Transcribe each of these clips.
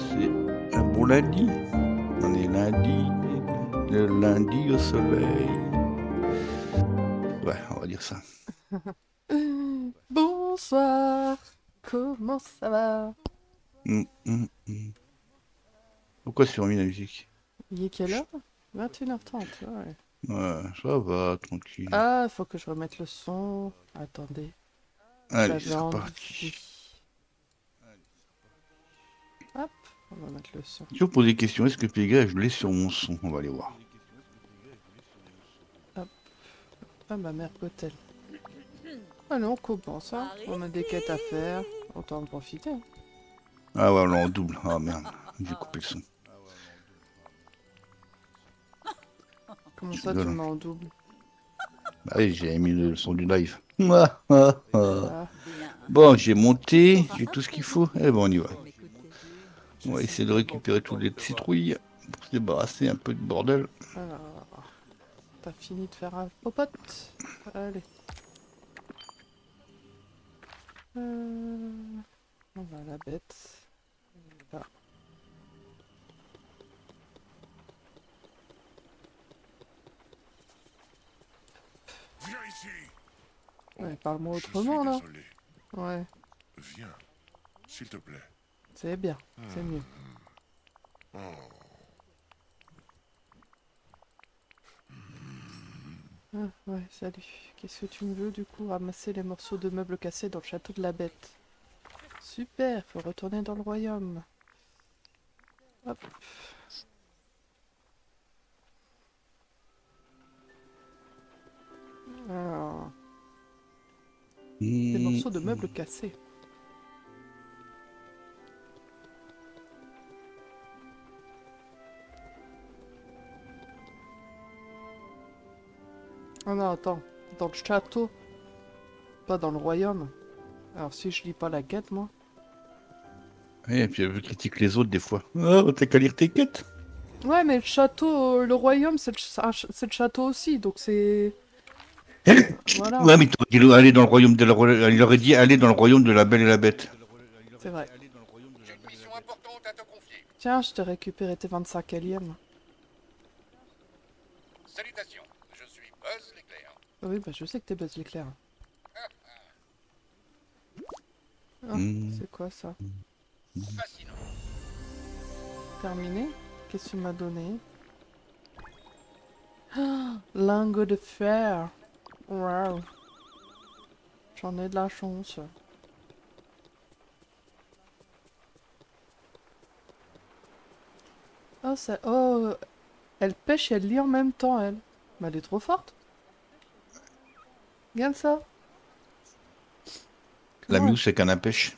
C'est un bon lundi. On est lundi, le lundi au soleil. Ouais, on va dire ça. Bonsoir, comment ça va? Mm. Pourquoi tu as remis la musique? Il est quelle Chut. heure? 21h30, ouais. Ouais, ça va, tranquille. Ah, il faut que je remette le son. Attendez, Allez, j'avais c'est reparti. envie. Hop, on va mettre le son. Je vous pose des questions. Est-ce que Pégase, je l'ai sur mon son? On va aller voir. Hop, ah ma mère peut-elle. Allez, on commence, hein. Par On a des quêtes à ici. faire, autant en profiter. Ah ouais, là, en double. Ah merde, j'ai coupé le son. Comment Je ça, tu rigole. me mets en double? Bah oui, j'ai mis le son du live. Ah. Ah, Bien. Bon, j'ai Tu monté, seras j'ai tout ce qu'il faut. intéressé Et bon, on y va. de m'écouter. On Je va sais essayer de tellement récupérer plus. toutes les citrouilles pour se débarrasser un peu de bordel. alors, t'as fini de faire un popote? Allez. On va à la bête. Là. Viens ici. Ouais, Oh, parle-moi je suis autrement, là. désolé. Ouais, Viens, s'il te plaît. c'est bien, c'est mieux. Oh. Ah, ouais, salut. Qu'est-ce que tu me veux, du coup? Ramasser les morceaux de meubles cassés dans le château de la bête. Super, faut retourner dans le royaume. Hop. Alors, des Hmm. morceaux de meubles cassés. Oh non, attends. Dans le château, pas dans le royaume. Alors si je lis pas la quête, moi. Et puis elle critique les autres des fois. Oh, t'as qu'à lire tes quêtes. Ouais, mais le château, le royaume, c'est le château aussi, donc c'est... Voilà, Ouais, mais t'aurais dit aller dans le royaume de il aurait dit aller dans le royaume de la Belle et la Bête. c'est vrai. J'ai une mission importante à te confier. Tiens, je t'ai récupéré tes 25 aliens. Salutations, je suis Buzz l'éclair. Ah oui, bah je sais que t'es Buzz l'éclair. Ah, Hmm. c'est quoi ça? Fascinant. Terminé? Qu'est-ce que tu m'as donné? Lingot de fer. Waouh. J'en ai de la chance. Oh, ça... Oh, elle pêche et elle lit en même temps, elle. Mais elle est trop forte. Regarde ça. La Comment elle... mousse, c'est canne à pêche.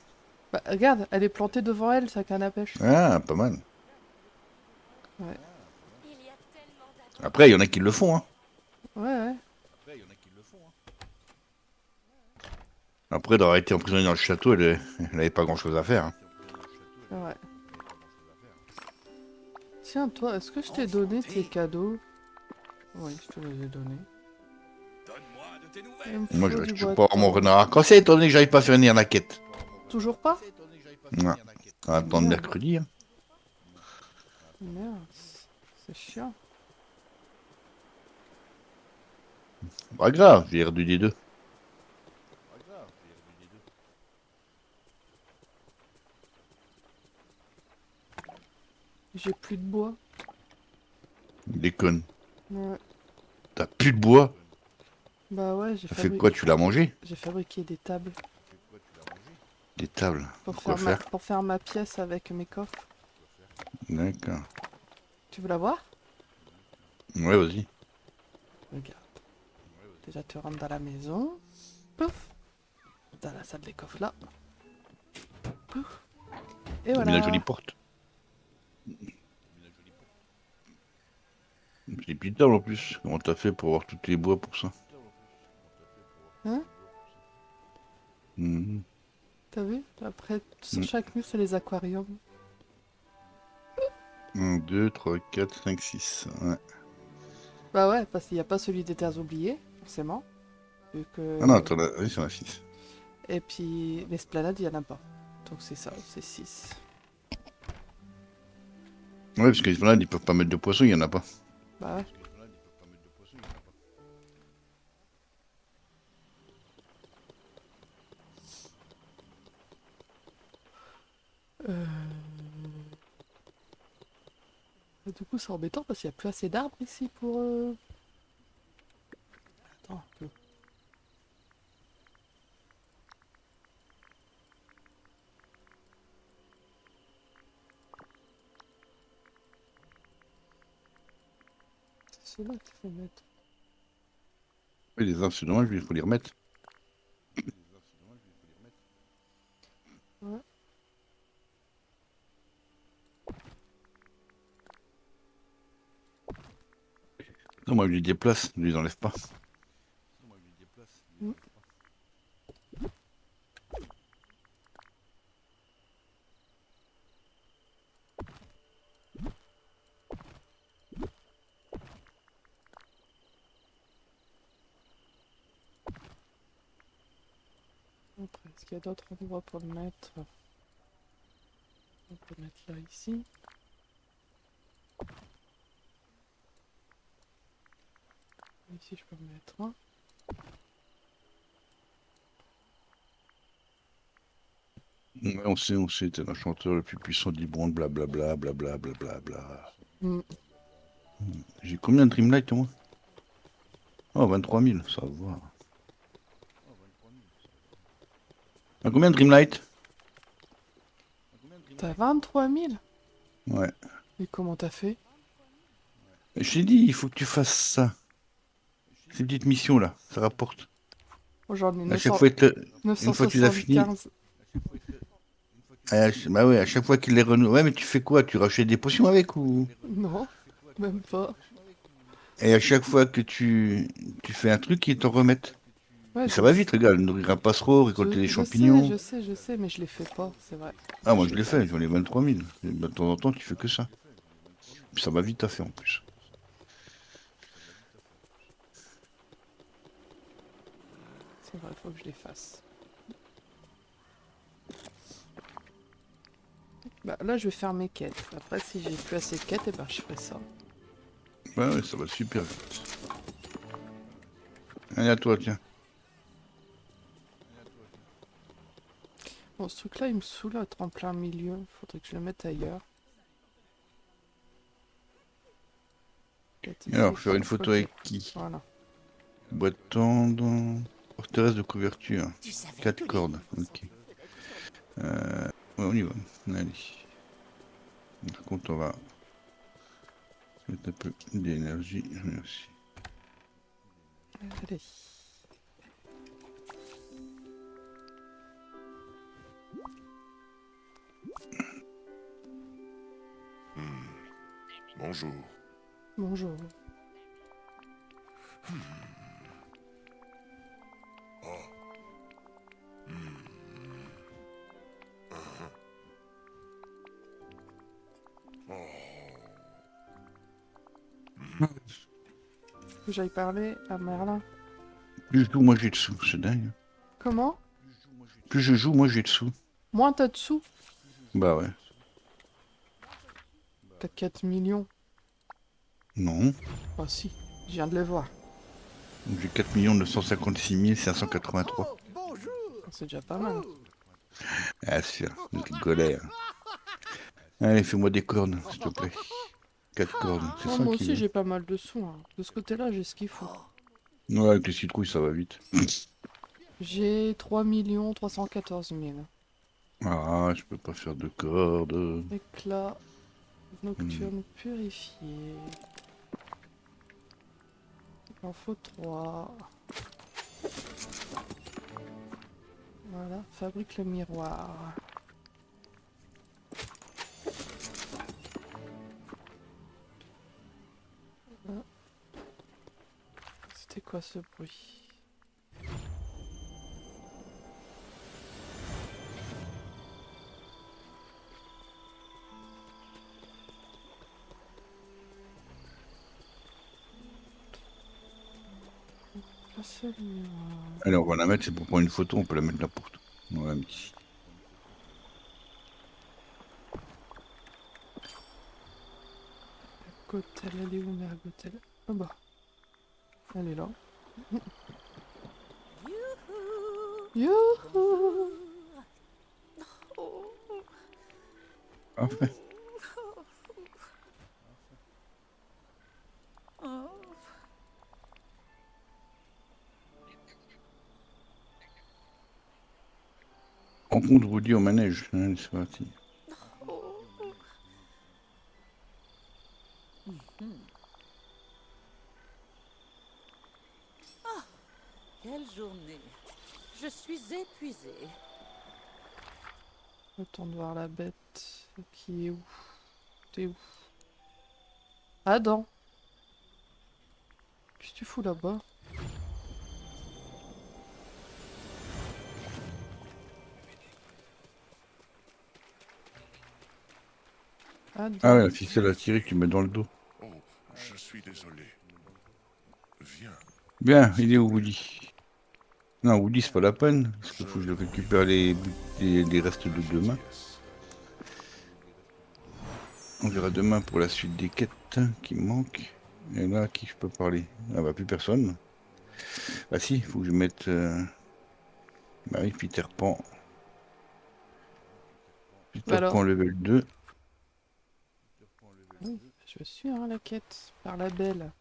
Bah, regarde, elle est plantée devant elle, sa canne à pêche. Ah, pas mal. Ouais, Il y a tellement Après, il y d'aventures en a à qui le font, hein. vivre. ouais, ouais. Après, d'avoir été emprisonnée dans le château, elle avait pas grand-chose à faire, hein. C'est vrai. Tiens, toi, est-ce que je t'ai donné tes cadeaux? Oui, je te les ai donnés. Donne-moi de tes Il me nouvelles. Moi, faut je du reste bois toujours de pas avoir mon tôle. renard à crosser, étant donné que j'arrive pas à finir la quête. Toujours pas? Ouais. On va attendre Merde. mercredi, hein. Merde. C'est chiant. Pas grave, j'ai R2D2. J'ai plus de bois. Déconne. Ouais. T'as plus de bois? Bah ouais, Ça fait quoi, tu l'as mangé? j'ai fabriqué des tables Des tables. pour Pourquoi faire? pour faire ma pièce avec mes coffres. D'accord. Tu veux la voir? Ouais, vas-y. Regarde. Déjà, tu rentres dans la maison. Pouf. Dans la salle des coffres là. Pouf. Et T'as mis la jolie voilà. porte. C'est des petites tables en plus. Comment t'as fait pour avoir tous les bois pour ça? Hein? Mhm. T'as vu? Après, sur Mhm. chaque mur, c'est les aquariums. 1, 2, 3, 4, 5, 6. Ouais. Bah ouais, parce qu'il n'y a pas celui des terres oubliées, forcément. Vu Ah non, que... attends, là, oui, c'est un 6. Et puis, l'esplanade, il n'y en a pas. Donc c'est ça, c'est 6. Ouais, parce que là, ils peuvent pas mettre de poisson, il y en a pas. Bah ouais. Euh, Du coup, c'est embêtant parce qu'il n'y a plus assez d'arbres ici pour... Attends un peu. C'est ceux-là qu'il faut mettre. Oui, les arbres, c'est dommage, il faut les remettre. Ouais. Non, moi, je les déplace, je les enlève pas. Mm. Après, est-ce qu'il y a d'autres endroits pour le mettre? On peut mettre là, ici. Ici, je peux en mettre un. Ouais, on sait, t'es un chanteur le plus puissant du monde, blablabla, blablabla, blablabla. Mm. J'ai combien de Dreamlight, moi? Oh, 23 000, ça va. T'as combien de Dreamlight? T'as 23 000? Ouais. Et comment t'as fait? Je t'ai dit, il faut que tu fasses ça. Ces petites missions là, ça rapporte. Oh, j'en ai À chaque fois, une fois que tu les as fini, 975. bah ouais, à chaque fois qu'il les renouvelle. Ouais, mais tu fais quoi? Tu rachètes des potions avec ou? Non, même pas. Et à chaque fois que tu fais un truc, ils t'en remettent. Ouais, Et ça va vite, regarde, nourrir un passereau, récolter des champignons. je sais, mais je les fais pas, c'est vrai. Ah, moi Je je les l'ai fais. fait, j'en ai 23 000. Et de temps en temps, tu fais que ça. Puis ça va vite à faire en plus. C'est vrai, faut que je les fasse. Bah là, je vais faire mes quêtes. Après, si j'ai plus assez de quêtes, et ben je ferai ça. Ouais, ouais, ça va super vite. Allez, à toi, tiens. Bon, ce truc-là, il me saoule à être en plein milieu. Faudrait que je le mette ailleurs. Peut-être Et ici, alors, faire une photo quoique. avec qui? Voilà. Boîte tendre. Forteresse de couverture. Tu savais 4 tous les cordes. niveaux Ok. Ouais, on y va. Allez. Par contre, on va mettre un peu d'énergie. Merci. Allez. Bonjour. Bonjour. Faut que j'aille parler à Merlin. Plus je joue, moins j'ai de sous. C'est dingue. Comment? Plus je joue, moins j'ai de sous. Moins t'as de sous? Bah ouais. T'as 4 millions. Non. Ah si, je viens de le voir. J'ai 4 956 583. C'est déjà pas mal. Ah, sûr. Je rigolais. Hein. Allez, fais-moi des cornes, s'il te plaît. 4 cornes. C'est Oh, ça moi qui aussi veut. j'ai pas mal de sous. Hein. De ce côté-là, j'ai ce qu'il faut. Ouais, avec les citrouilles, ça va vite. J'ai 3 314 000. Ah, je peux pas faire de cordes. Éclat nocturne purifié. Il en faut 3. Voilà, fabrique le miroir. Ah. C'était quoi ce bruit? Passer le miroir. Allez, on va la mettre, c'est pour prendre une photo, on peut la mettre n'importe où. On l'a mis ici. Mergotel, elle est où Mergotel? Ah bah, elle est là. Youhou! Parfait. Rencontre Woody au manège. Allez, c'est parti. Quelle journée. Je suis épuisée. Retourne voir la bête. Qui est où? T'es où? Adam! Qu'est-ce que tu fous là-bas? Adam. Ah ouais, la ficelle à tirer que tu mets dans le dos. Oh, je suis désolé. Viens. Bien, il est où Woody? Non, Woody, c'est pas la peine. Parce qu'il faut que je récupère les restes de demain. On verra demain pour la suite des quêtes qui me manquent. Et là, à qui je peux parler? Ah bah plus personne. Ah si, il faut que je mette... Bah oui, Peter Pan. Peter Alors. Pan level 2. Oui, je suis hein, la quête par la belle.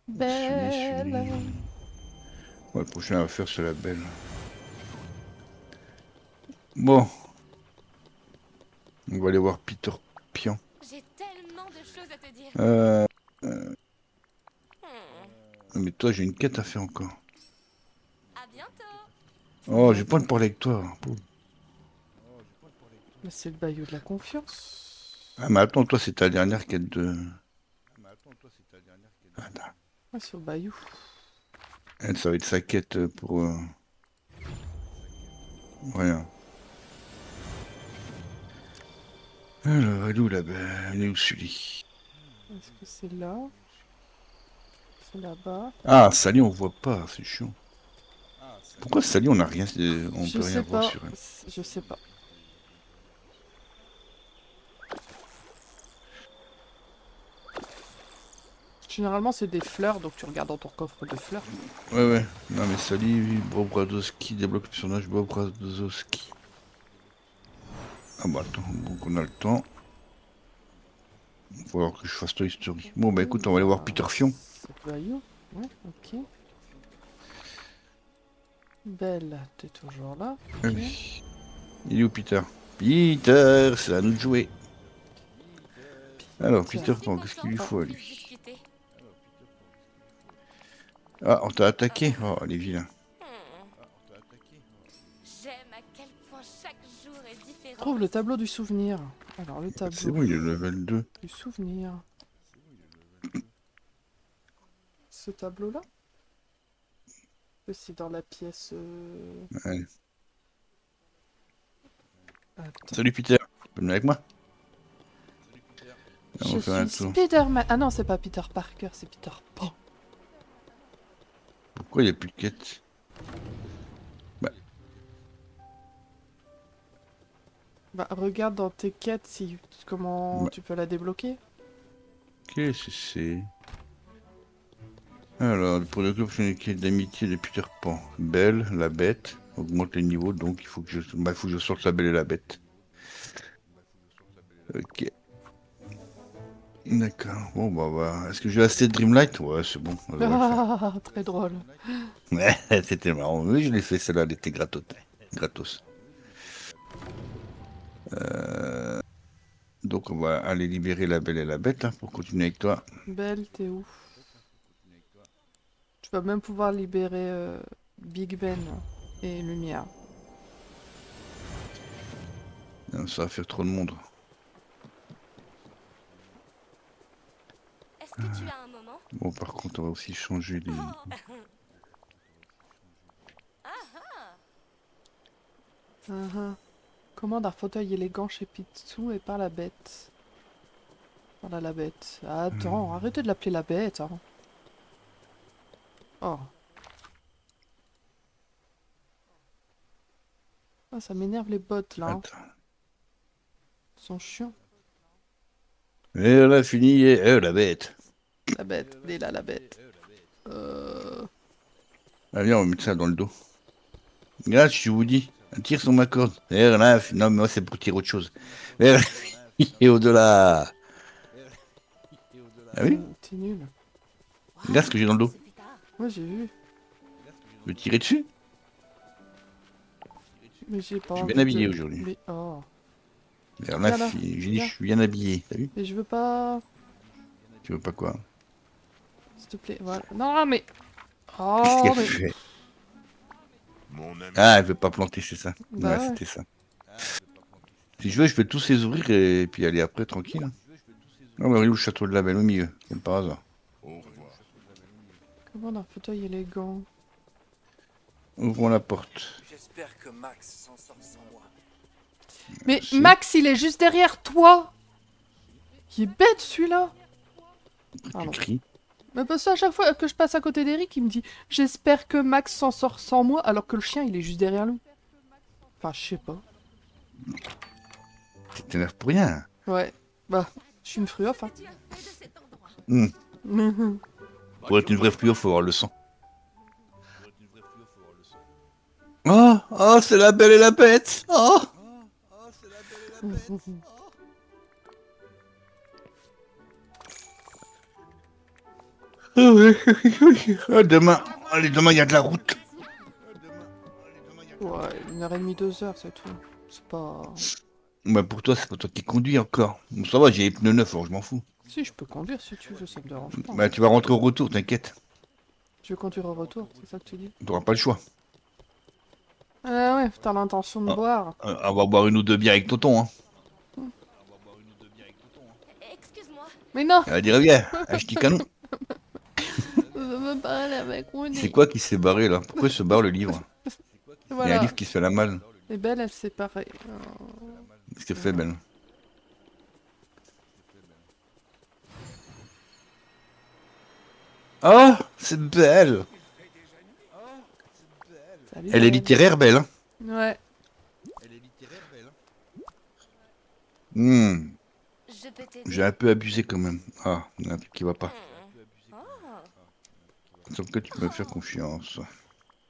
Celui. Belle! Ouais, le prochain à faire, c'est la belle. Bon, on va aller voir Peter Pan. J'ai tellement de choses à te dire. Euh... Hmm. Mais toi, j'ai une quête à faire encore. À bientôt. Oh, j'ai pas de parler avec toi. Pauvre. Mais c'est le bayou de la confiance. Ah, mais attends, toi, c'est ta dernière quête de... Attends. Ouais, sur le bayou. Elle, ça va être sa quête pour... Rien. Alors, elle est où la belle? Elle est où celui? Est-ce que c'est là? C'est là-bas? Ah, Sally, on voit pas, c'est chiant. Pourquoi Sally, on a rien, on Je peut rien sais voir pas. sur elle? Je sais pas. Généralement, c'est des fleurs, donc tu regardes dans ton coffre de fleurs. Ouais, ouais. Non, mais Sally, Bob Bradowski, débloque le personnage Bob Bradowski. Ah bah attends, donc on a le temps. Il va falloir que je fasse Toy Story. Bon, bah écoute, on va aller voir Peter Fion. C'est le bayou? Ouais, ok. Belle, t'es toujours là. Ah Ok. oui. Il est où Peter? Peter, c'est à nous de jouer. Alors, Tiens. Peter Je suis Pan, qu'est-ce qu'il lui contente faut à qu'on puisse lui? discuter. Ah, on t'a attaqué? Oh, les vilains. Hmm. J'aime à quel point chaque jour est différent. Trouve le tableau du souvenir. Alors, le C'est tableau bon, il est level 2. du souvenir. Ce tableau-là? C'est dans la pièce... Allez. Attends. Salut Peter, tu peux venir avec moi? On Je va faire un suis tour. Spider-Man. Ah non, c'est pas Peter Parker, c'est Peter Pan. Pourquoi il n'y a plus de quête? Bah, regarde dans tes quêtes si comment Bah. tu peux la débloquer. Qu'est-ce que c'est? Alors, pour le club, je fais une quête d'amitié de Peter Pan. Belle, la bête, augmente les niveaux, donc il faut que il faut que je sorte la belle et la bête. Ok. D'accord. Bon, bah. Est-ce que j'ai assez de Dreamlight? Ouais, c'est bon. On va le faire. Ah, très drôle. Ouais, c'était marrant. Oui, je l'ai fait, celle-là, elle était gratos. Gratos. Donc, on va aller libérer la belle et la bête hein, pour continuer avec toi. Belle, t'es où? Tu vas même pouvoir libérer Big Ben et Lumière. Non, ça va faire trop de monde. Est-ce que tu as un moment? Bon, par contre, on va aussi changer les... Ah. Commande un fauteuil élégant chez Picsou et par la bête. Voilà la bête. Attends, arrêtez de l'appeler la bête. Hein. Oh. Ah, ça m'énerve les bottes là. Hein. Attends. Ils sont chiants. Et on a fini, et la bête. La bête, elle est là, la bête. Allez, on va mettre ça dans le dos. Là, je vous dis, un tir sur ma corde. Et là, non, mais moi, c'est pour tirer autre chose. Et au-delà. Ah oui? T'es nul. Regarde ce que j'ai dans le dos. C'est tard. Moi, j'ai vu. Je vais tirer dessus. Mais j'ai pas Je suis envie bien habillé de... aujourd'hui. Mais oh. Et là, Viens là, j'ai dit, viens. je suis bien habillé. T'as vu? Mais je veux pas... Tu veux pas quoi? S'il te plaît, voilà. Non, mais... Qu'est-ce Oh, qu'elle mais... fait? Mon ami. Ah, elle veut pas planter, c'est ça. Ouais, Bah ouais. c'était ça. Si je veux, je peux tous les ouvrir et puis aller après tranquille. Hein. Ah, bah, oui, le château de la Belle au milieu, comme par hasard. Au revoir. Comment on a un fauteuil élégant? Ouvrons la porte. J'espère que Max s'en sort sans moi. Mais Merci. Max, il est juste derrière toi! Il est bête, celui-là! Tu Pardon. cries. Mais parce que à chaque fois que je passe à côté d'Eric, il me dit « J'espère que Max s'en sort sans moi », alors que le chien, il est juste derrière lui. Enfin, je sais pas. Tu t'énerves pour rien. Ouais. Bah, je suis une fruoff, hein. Tu as fait de cet endroit. Hmm. Pour être une vraie fluo, faut avoir le sang. Oh, oh, c'est la Belle et la Bête. Oh. Ah ouais. Ah, demain, allez, demain il y a de la route. Ouais, 1h30, 2 heures, c'est tout. C'est pas... Bah pour toi, c'est pas toi qui conduis encore. Bon, ça va, j'ai les pneus neufs, alors je m'en fous. Si, je peux conduire si tu veux, ça me dérange pas. Bah tu vas rentrer au retour, t'inquiète. Je vais conduire au retour, c'est ça que tu dis? T'auras pas le choix. Ah ouais, t'as l'intention de Ah. boire. On va boire une ou deux bières avec tonton, hein. Excuse-moi. Mais non! Elle va dire, viens, achète canon. Je veux me parler avec Winnie. C'est quoi qui s'est barré là? Pourquoi il se barre le livre? Il y a un Voilà. livre qui se fait la malle. Et Belle, elle s'est parée. Qu'est-ce que fait, Ben? Oh, c'est belle. Salut, Elle est Belle. littéraire, Belle. Hein. Ouais. Hmm, Je peux t'aider. j'ai un peu abusé quand même. Ah, il y a un truc qui va pas. Oh. Sauf que tu peux me faire confiance.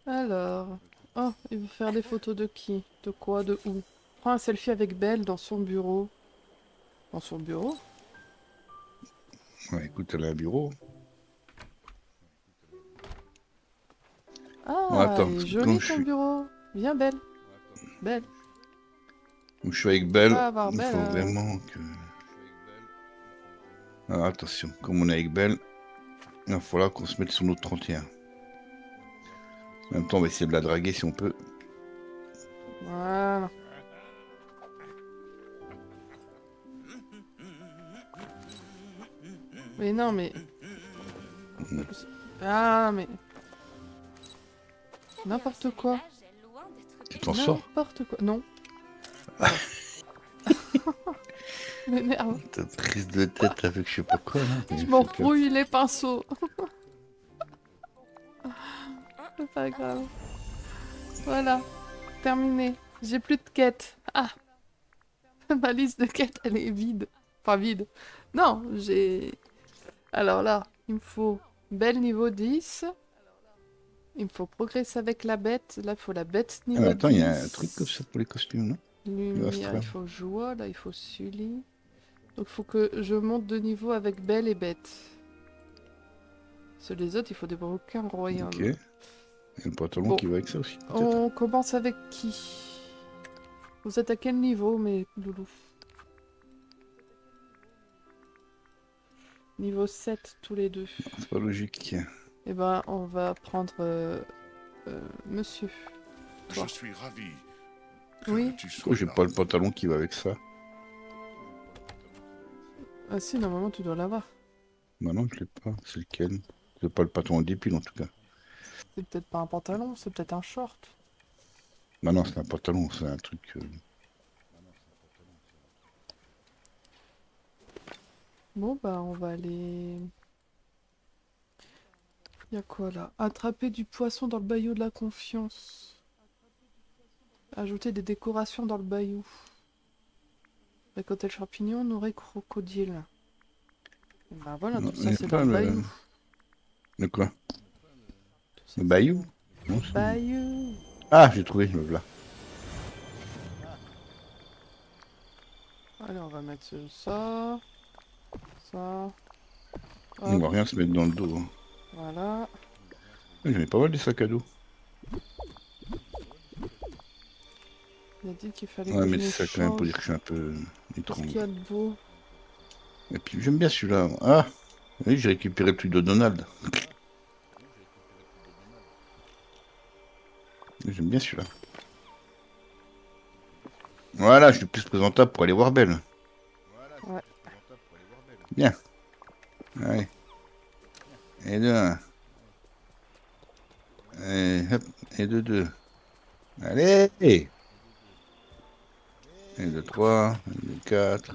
Alors... Oh, il veut faire des photos de qui? De quoi? De où? Prends un selfie avec Belle dans son bureau. Dans son bureau? Ouais, écoute, elle a un bureau. Ah, Bon, attends, il est parce que joli quand ton je suis- bureau. Viens, Belle. Belle. Où je suis avec Belle, Va voir il Belle, faut vraiment que... Alors attention, comme on est avec Belle, il va falloir qu'on se mette sur notre 31. En même temps, on va essayer de la draguer si on peut. Voilà. Mais non, mais... Ah, mais... N'importe quoi. Tu t'en sors? N'importe quoi. Non. M'énerve. Ta prise de tête avec je sais pas quoi là. Je m'embrouille les pinceaux. C'est pas grave. Voilà. Terminé. J'ai plus de quêtes. Ah. Ma liste de quêtes, elle est vide. Enfin, vide. Non, j'ai... Alors là, il me faut Belle niveau 10. Il me faut progresser avec la bête. Là, il faut la bête Ah, niveau mais attends, 10. il y a un truc comme ça pour les costumes, non? Lumière, Astral. il faut joie. Là, il faut Sully. Donc, il faut que je monte de niveau avec Belle et Bête. Sur les autres, il faut débloquer un royaume. Ok. Il y a le pantalon Bon. qui va avec ça aussi. peut-être. On commence avec qui? Vous êtes à quel niveau, mes loulous? Niveau 7, tous les deux. C'est pas logique. Eh ben, on va prendre monsieur. Toi. Je suis ravi que Oui. tu sois Pourquoi j'ai là. pas le pantalon qui va avec ça? Ah si, normalement, tu dois l'avoir. Bah non, je l'ai pas. C'est lequel? C'est pas le pantalon dépile en tout cas. C'est peut-être pas un pantalon, c'est peut-être un short. Bah non, c'est un pantalon, c'est un truc... Bon, bah, on va aller... Y a quoi, là? Attraper du poisson dans le bayou de la confiance. Ajouter des décorations dans le bayou. Récolter le champignon, nourrir crocodile. Bah voilà, Non, tout y ça a c'est pas dans le le- bayou. De quoi? Tout ça, Le c'est bayou? dans Non, le bayou. Ah, j'ai trouvé, me voilà. Allez, on va mettre ça. Ça. On Hop, va rien se mettre dans le dos. Hein. voilà. J'en ai pas mal des sacs à dos. Il a dit qu'il fallait Ouais, que je mais c'est ça quand même pour m'échange. dire que je suis un peu Qu'est-ce qu'il étrange. y a de beau? Et puis j'aime bien celui-là. Ah, oui, j'ai récupéré le truc de Donald. J'aime bien celui-là. Voilà, je suis plus présentable pour aller voir Belle. Ouais. Bien. Allez. Et de 1. Et hop. Et de 2. Allez. Et de 3. Et de 4.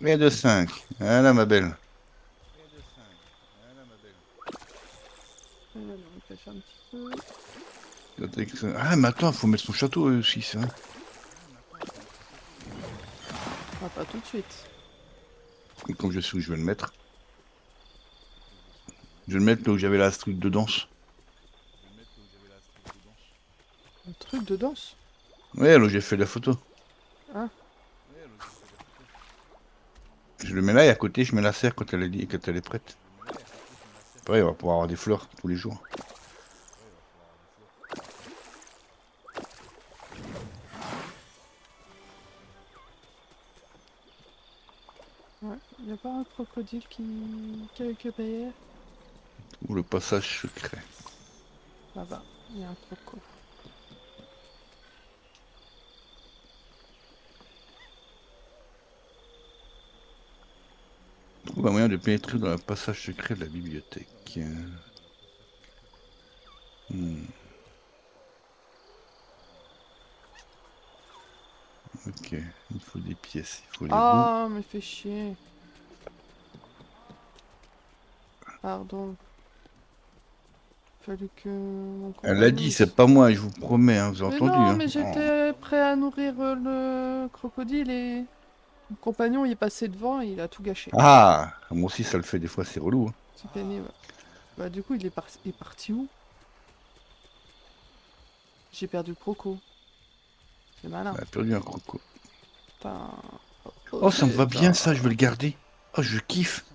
Et de 5. Voilà, ma belle. On va pêcher un petit peu. Ah, mais attends, faut mettre son château aussi, c'est vrai. Ah, pas tout de suite. Et comme je sais où je vais le mettre. Je vais le mettre là où j'avais la truc de danse. Un truc de danse. Ouais, là où j'ai fait la photo. Ah. Je le mets là et à côté, je mets la serre quand quand elle est prête. Après, on va pouvoir avoir des fleurs tous les jours. Ouais. Il n'y a pas un crocodile qui a récupéré. Ou le passage secret. Là-bas, il y a un croco. Trouve un moyen de pénétrer dans le passage secret de la bibliothèque. Hmm. Ok, il faut des pièces, il faut les roues. Ah, mais fais chier. Pardon. Fallu que mon Elle l'a compagnon... dit, c'est pas moi, je vous promets, hein, vous avez Mais entendu. non, Hein. mais Oh. j'étais prêt à nourrir le crocodile et... Mon compagnon, il est passé devant et il a tout gâché. Ah, moi aussi ça le fait des fois, c'est relou. Hein. C'est pénible. Bah du coup, il est parti où? J'ai perdu le croco. C'est malin. Elle a perdu un croco. Putain. Oh, ça me va bien putain. ça, je vais le garder. Oh, je kiffe.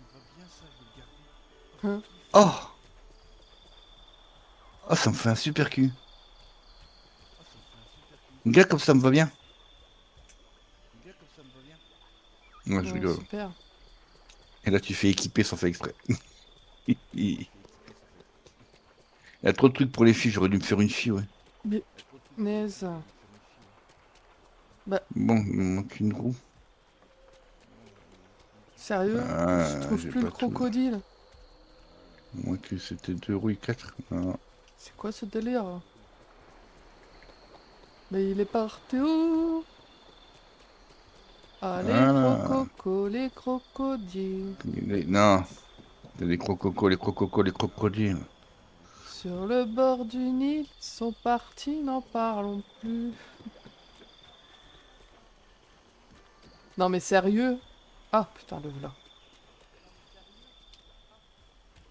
Hein? Oh, oh, ça me fait un super cul. Regarde comme ça me va bien. Ouais, je Ouais, rigole. super. Et là, tu fais équiper sans faire exprès. Il y a trop de trucs pour les filles, j'aurais dû me faire une fille, ouais. Naise. Bon, il me manque une roue. Sérieux? Ah, Je trouve j'ai plus le pas tout. crocodile. Moi que c'était 2 roues et 4. Non. C'est quoi ce délire? Mais il est parti où? Ah, les Voilà. crococos, les crocodiles. Non, c'est les crococos, les crococos, les crocodiles. Sur le bord du Nil, ils sont partis, n'en parlons plus. Non mais sérieux? Ah putain, le voilà.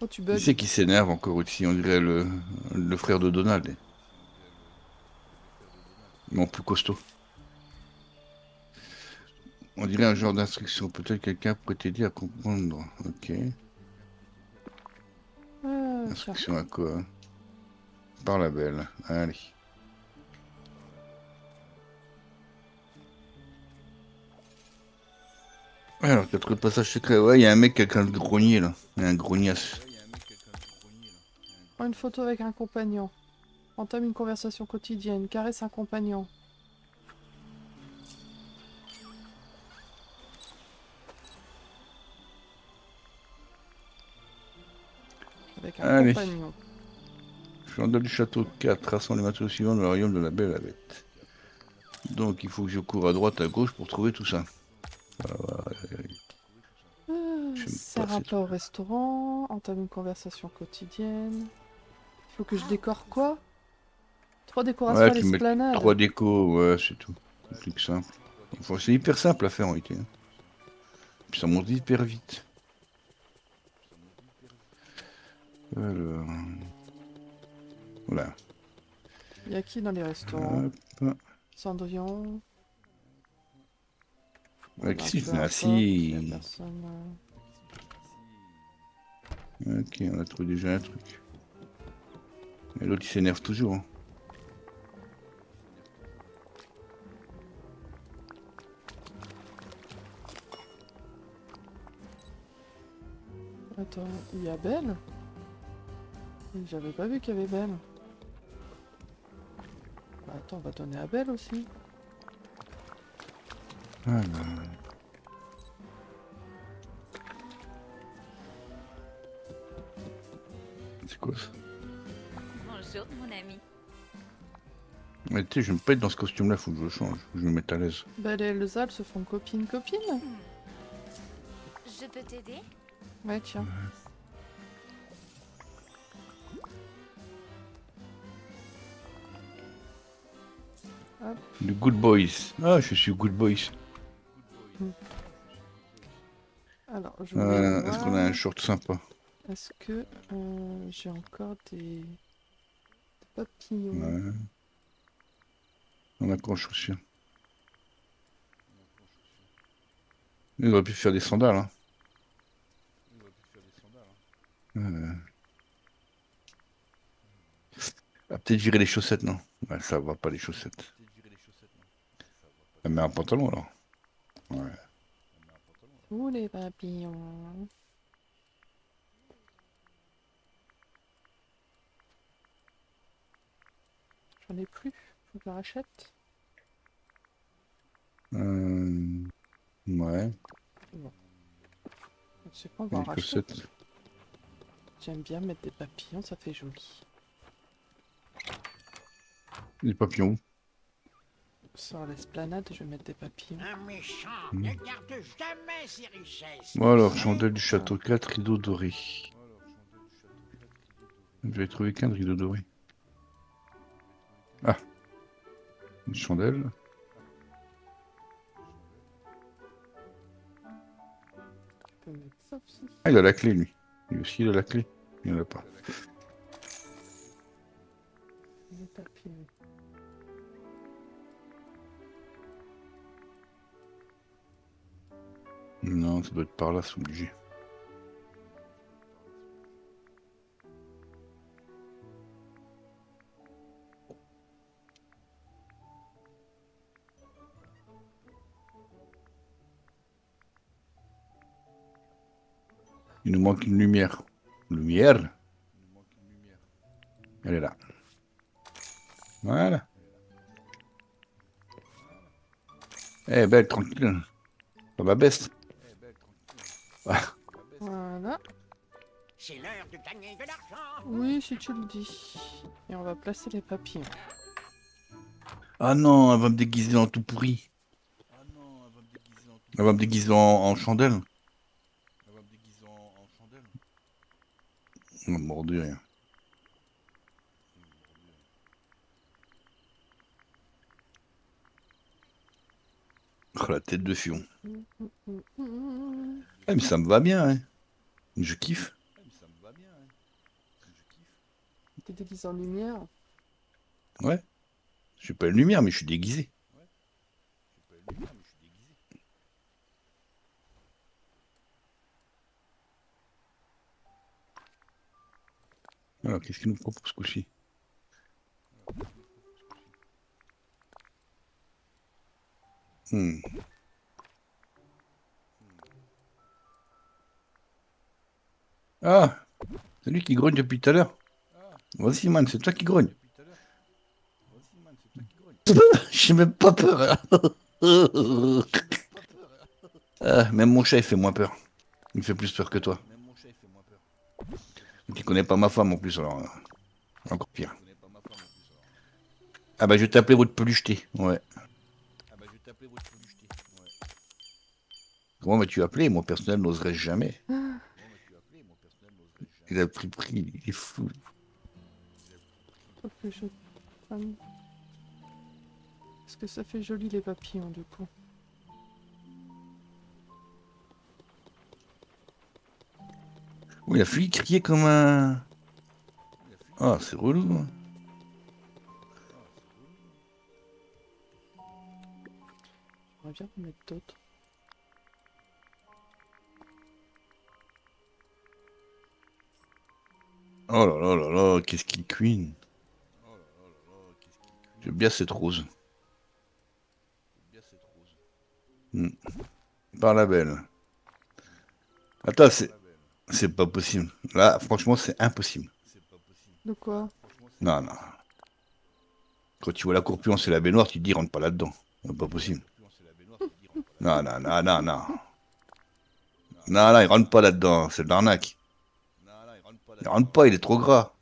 Oh, tu Qui bugs. c'est qui s'énerve encore aussi? On dirait le frère de Donald. Non, plus costaud. On dirait un genre d'instruction. Peut-être quelqu'un pourrait t'aider à comprendre. Ok. Tiens. Instruction à quoi? Par la belle. Allez. Alors, 4 passages secrets. Ouais, il y a un mec avec un grognier là. Il y a un grognasse. Prends une photo avec un compagnon. Entame une conversation quotidienne. Caresse un compagnon. Avec un Allez. compagnon. Chandelle du château 4. Traçons les matériaux suivants dans le royaume de la belle bête. Donc, il faut que je cours à droite, à gauche pour trouver tout ça. J'aime Sers pas un ces plat au restaurant. Entame une conversation quotidienne. Il faut que je décore quoi? 3 décorations Ouais, à tu mets l'esplanade. 3 décos, ouais, c'est tout. C'est plus simple. Enfin, c'est hyper simple à faire en réalité. Hein. Puis ça monte hyper vite. Alors... Voilà. Il y a qui dans les restaurants? Hop. Cendrillon. Alexis, peu c'est importe, assis. y a personne. Ok, on a trouvé déjà un truc. Et l'autre il s'énerve toujours. Hein. Attends, il y a Belle? J'avais pas vu qu'il y avait Belle. Bah, attends, on va donner à Belle aussi. Voilà. C'est quoi ça? Bonjour, mon ami. Mais tu sais, je vais me pas être dans ce costume-là, faut que je le change, faut que je me mette à l'aise. Belle et Elsa, elles se font copine-copine. Je peux t'aider? Ouais, tiens. The Good Boys. Ah, je suis Good Boys. Alors, je voulais Est-ce qu'on a un voir... short sympa? Est-ce que j'ai encore des papillons? Ouais. On a quoi en chaussures? Il aurait pu faire des sandales. Hein. Ah, peut-être virer les chaussettes, non? Ouais, ça va pas les chaussettes. Elle met un pantalon alors. Ouais. Où les papillons? J'en ai plus, faut que je la rachète. Ouais, Je sais pas, on va en les racheter. chaussettes. J'aime bien mettre des papillons, ça fait joli. Les papillons où? Sur l'esplanade, je vais mettre des papillons. Un méchant ne garde jamais ses richesses. Bon alors, chandelle du château 4, rideau doré. Je vais trouver qu'un de rideau doré. Ah, une chandelle. Je peux mettre ça aussi. Ah, il a la clé lui. Lui aussi il a la clé. Il n'y en a pas. Des papillons. Non, ça doit être par là, c'est obligé. Il nous manque une lumière. Lumière? Elle est là. Voilà. Eh belle, tranquille. Ça va baisse. Voilà. C'est l'heure de gagner de l'argent. Oui, si tu le dis. Et on va placer les papillons. Ah non, elle va me déguiser en tout pourri. Elle va me déguiser en chandelle. Oh, mordu rien. Oh, la tête de fion. Eh, mais ça me va bien, hein. Je kiffe. T'es déguisé en lumière. Ouais. Je suis pas une lumière, mais je suis déguisé. Alors, qu'est-ce qu'il nous propose ce coup-ci? Ah, c'est lui qui grogne depuis tout à l'heure. Vas-y, man, c'est toi qui grogne. J'ai même pas peur. Hein. Ah, même mon chat, il fait moins peur. Il fait plus peur que toi. Tu connais pas ma femme en plus, alors encore pire. Ah bah je vais t'appeler votre pelucheté, ouais. Comment vas-tu appeler? Moi personnel n'oserais jamais. Il a pris, il est fou. Faut que je... Est-ce que ça fait joli les papillons du coup? Oui, il a fallu crier comme un... Ah, c'est relou. Hein. J'aimerais bien en mettre d'autres. Oh là là là là, qu'est-ce qu'il cuine. J'aime bien cette rose. Hmm. Par la belle. Attends, c'est pas possible. Là, franchement, c'est impossible. De quoi? Non, non. Quand tu vois la corpulence et la baignoire, tu te dis, rentre pas là-dedans. C'est pas possible. Non, non, non, non, non. Non, non, il rentre pas là-dedans. C'est de l'arnaque. Il rentre pas, il est trop gras.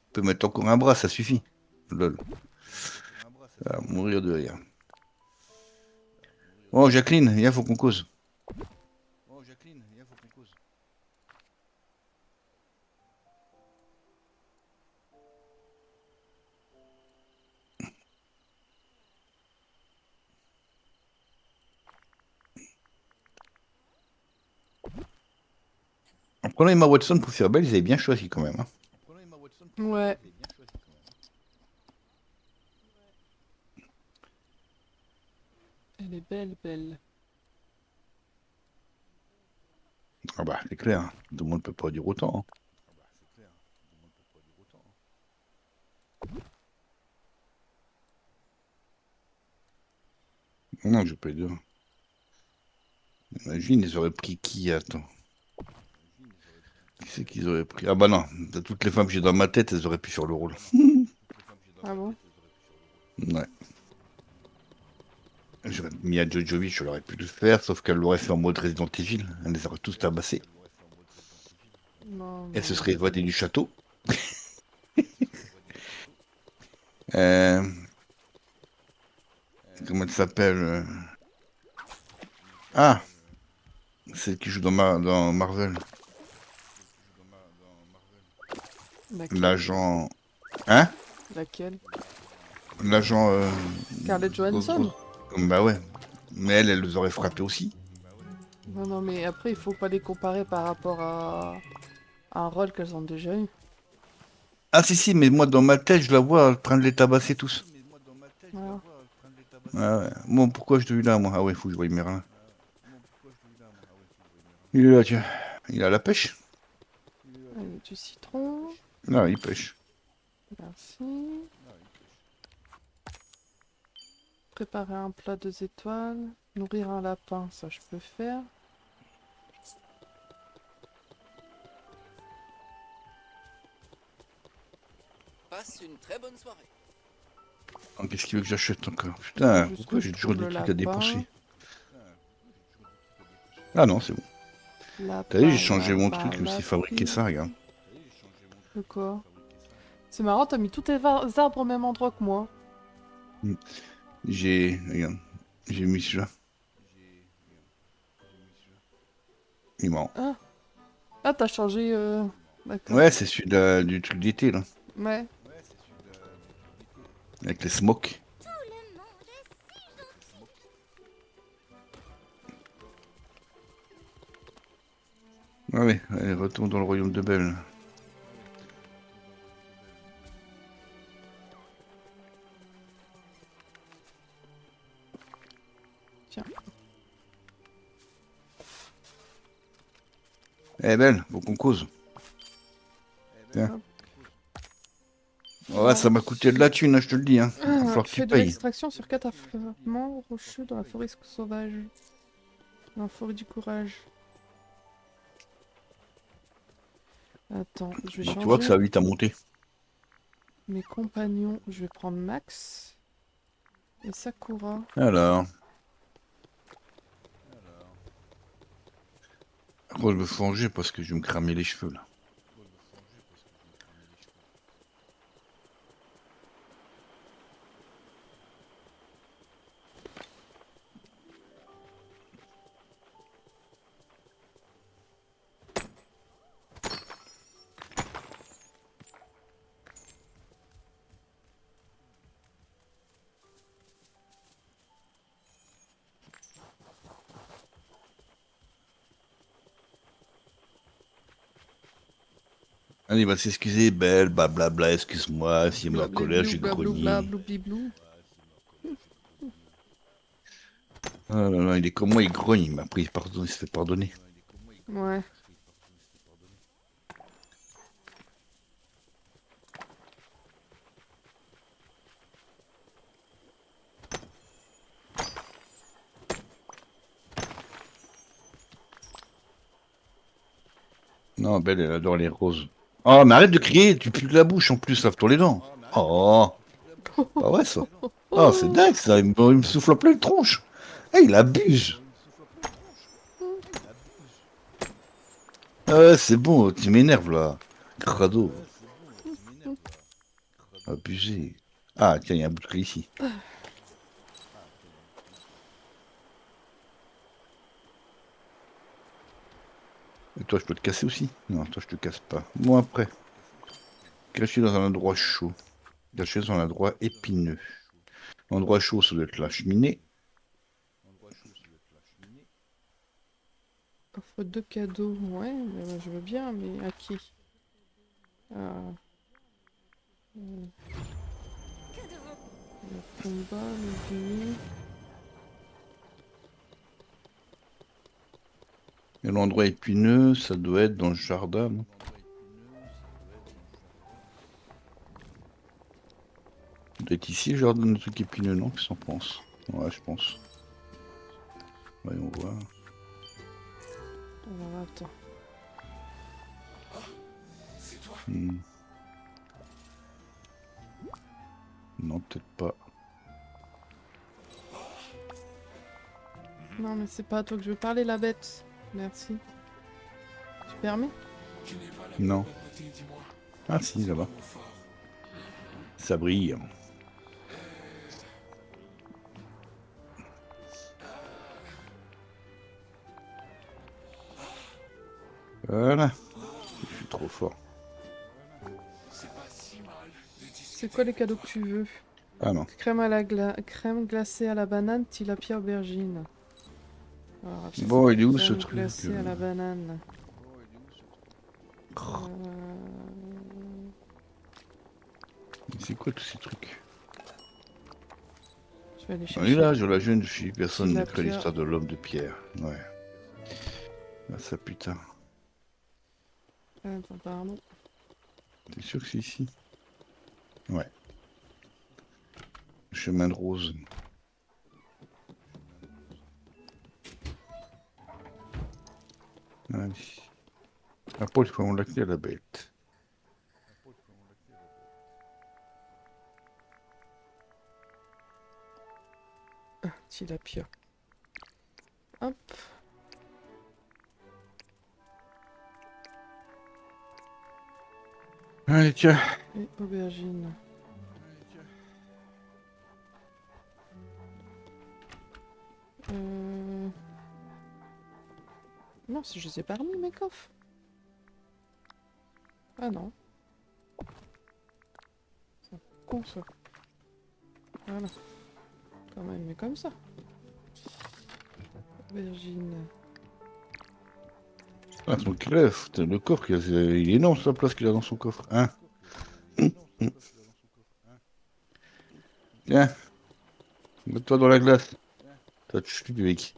Tu peux mettre encore un bras, ça suffit. Lol. Ça va mourir de rire. Oh, Jacqueline, viens, faut qu'on cause. En prenant Emma Watson pour faire belle, ils avaient bien choisi quand même. Hein. Ouais. Elle est belle, belle. Ah bah, c'est clair. Hein. Tout le monde peut pas dire autant. Hein. Non, je peux dire. Imagine, ils auraient pris qui, attends. Qui c'est qu'ils auraient pris? Ah bah non, de toutes les femmes que j'ai dans ma tête, elles auraient pu faire le rôle. Ah bon? Ouais. J'aurais mis à Jojovic, je l'aurais pu le faire, sauf qu'elle l'aurait fait en mode Resident Evil. Elle les aurait tous tabassés. Non, Elle se non. serait évadée du château. Euh, comment elle s'appelle Ah, celle qui joue dans Marvel. Laquelle? L'agent. Hein? Laquelle? L'agent. Scarlett Johansson? Bah ouais. Mais elle les aurait frappés aussi. Non, non, mais après, il faut pas les comparer par rapport à un rôle qu'elles ont déjà eu. Ah si, si, mais moi dans ma tête, je la vois en train de les tabasser tous. Voilà. Ah ouais. Bon, pourquoi je te vis là, moi? Ah ouais, faut que je voie Merlin. Il est là, tiens. Il est à la pêche? Allez, du citron. Non, il pêche. Merci. Préparer un plat 2 étoiles. Nourrir un lapin, ça je peux faire. Passe une très bonne soirée. Oh, qu'est-ce qu'il veut que j'achète encore? Faut Putain, juste pourquoi que je j'ai toujours trouve des le trucs à lapin. dépenser? Ah non, c'est bon. T'as vu, j'ai Lapin, changé mon lapin, truc, je me suis fabriqué ça, regarde. De quoi? C'est marrant, t'as mis tous tes arbres au même endroit que moi. Regarde, j'ai mis celui-là. Il ment. Ah, ah t'as changé. D'accord. Ouais, c'est celui du truc d'été, là. Ouais. Avec les smokes. Allez, allez, retourne dans le royaume de Belle. Tiens. Eh Belle, faut qu'on cause. Tiens. Hop. Ouais, ça m'a coûté de la thune, hein, je te le dis. Hein. Il va falloir que tu Fais de payes. l'extraction sur 4 affleurements rocheux dans la forêt sauvage. Dans la forêt du courage. Attends, je vais Donc tu vois que ça changer va vite à monter. mes compagnons. Je vais prendre Max et Sakura. Alors. Après, je me faut ranger parce que je vais me cramer les cheveux, là. Allez, il va s'excuser, belle, blablabla, excuse-moi, si ma colère, Blablablou, j'ai blablou, grogné. blablou, bliblou. Ah là là, il est comme moi, il grogne, il m'a pris pardon, il se fait pardonner. Ouais. Non, Belle, elle adore les roses. Oh, mais arrête de crier, tu pues de la bouche en plus, lave-toi les dents. Oh, pas vrai ça. Oh, c'est dingue ça, il me souffle en pleine tronche. Ah, il abuse. Ah ouais, c'est bon, tu m'énerves là. Crado, abusé. Ah, tiens, il y a un bout de clé ici. Et toi, je peux te casser aussi? Non, toi, je te casse pas. Moi, après. Caché dans un endroit chaud. Caché dans un endroit épineux. L'endroit chaud, ça doit être la cheminée. Offre 2 cadeaux. Ouais, je veux bien, mais à qui? Ah, le combat, le demi. Et l'endroit épineux, ça doit être dans le jardin, non? Ça doit être ici, le jardin de trucs épineux, non? Qu'est-ce qu'on pense? Ouais, je pense. Voyons voir. Alors, attends. Hmm. Non, peut-être pas. Non, mais c'est pas à toi que je veux parler, la bête. Merci. Tu permets? Non. Ah si, là-bas. Ça brille. Voilà. Je suis trop fort. C'est quoi les cadeaux que tu veux? Ah non. Crème glacée à la banane, tilapia aubergine. Alors, après, Bon, c'est il est où ce crème truc? glacée à la banane. C'est quoi tous ces trucs? Je vais aller On est chercher là, je la jeune fille, personne ne crée tilapia. l'histoire de l'homme de pierre. Ouais. Ah, ça putain. Attends, pardon. T'es sûr que c'est ici? Ouais. Chemin de rose. Allez. Ah, Paul, il faut qu'on la clé à la bête. Ah, tilapia. Hop. Allez, tiens. Et aubergine. Non, je les ai pas remis, mes coffres. Ah non. C'est con, ça. Voilà. Quand même, mais comme ça. Aubergine. Ah, son clef, putain, le coffre, il est énorme, sa place qu'il a dans son coffre. Hein? Tiens, mets-toi dans la glace. Toi, tu flippes, mec.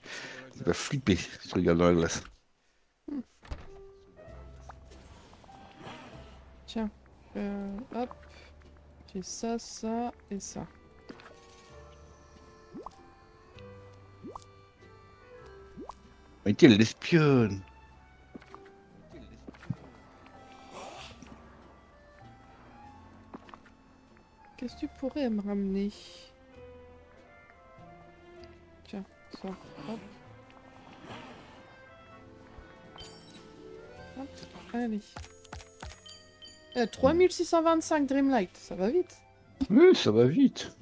Tu vas flipper si tu regardes dans la glace. Tiens. Hop. J'ai ça, ça et ça. Mais tiens, elle l'espionne. Qu'est-ce que tu pourrais me ramener? Tiens, ça. Hop. Hop. Allez. 3625 Dreamlight, ça va vite. Oui, ça va vite.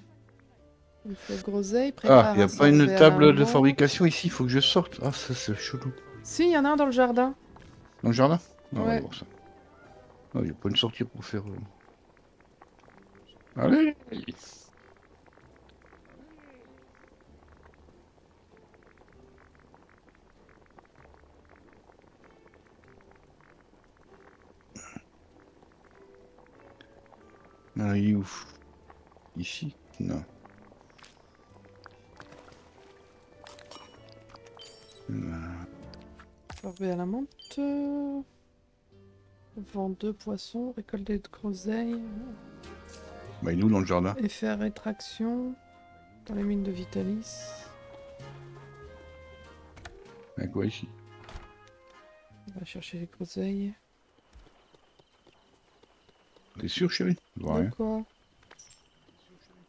Il faut groseille, Ah, prépare il n'y un a pas une sorbet à table la de menthe. fabrication ici, il faut que je sorte. Ah, ça, c'est chelou. Si, il y en a un dans le jardin. Dans le jardin? Non, on va aller Ouais. voir ça. Ah, j'ai pas une sortie pour faire. Allez! Ah, il est où? Ici? Non. Corbeille à la menthe. Vend 2 poissons, récolter de groseilles. Bah, il est où dans le jardin? Et faire rétraction dans les mines de Vitalis. À quoi ici? On va chercher les groseilles. T'es sûr, chérie? Je vois De rien. quoi?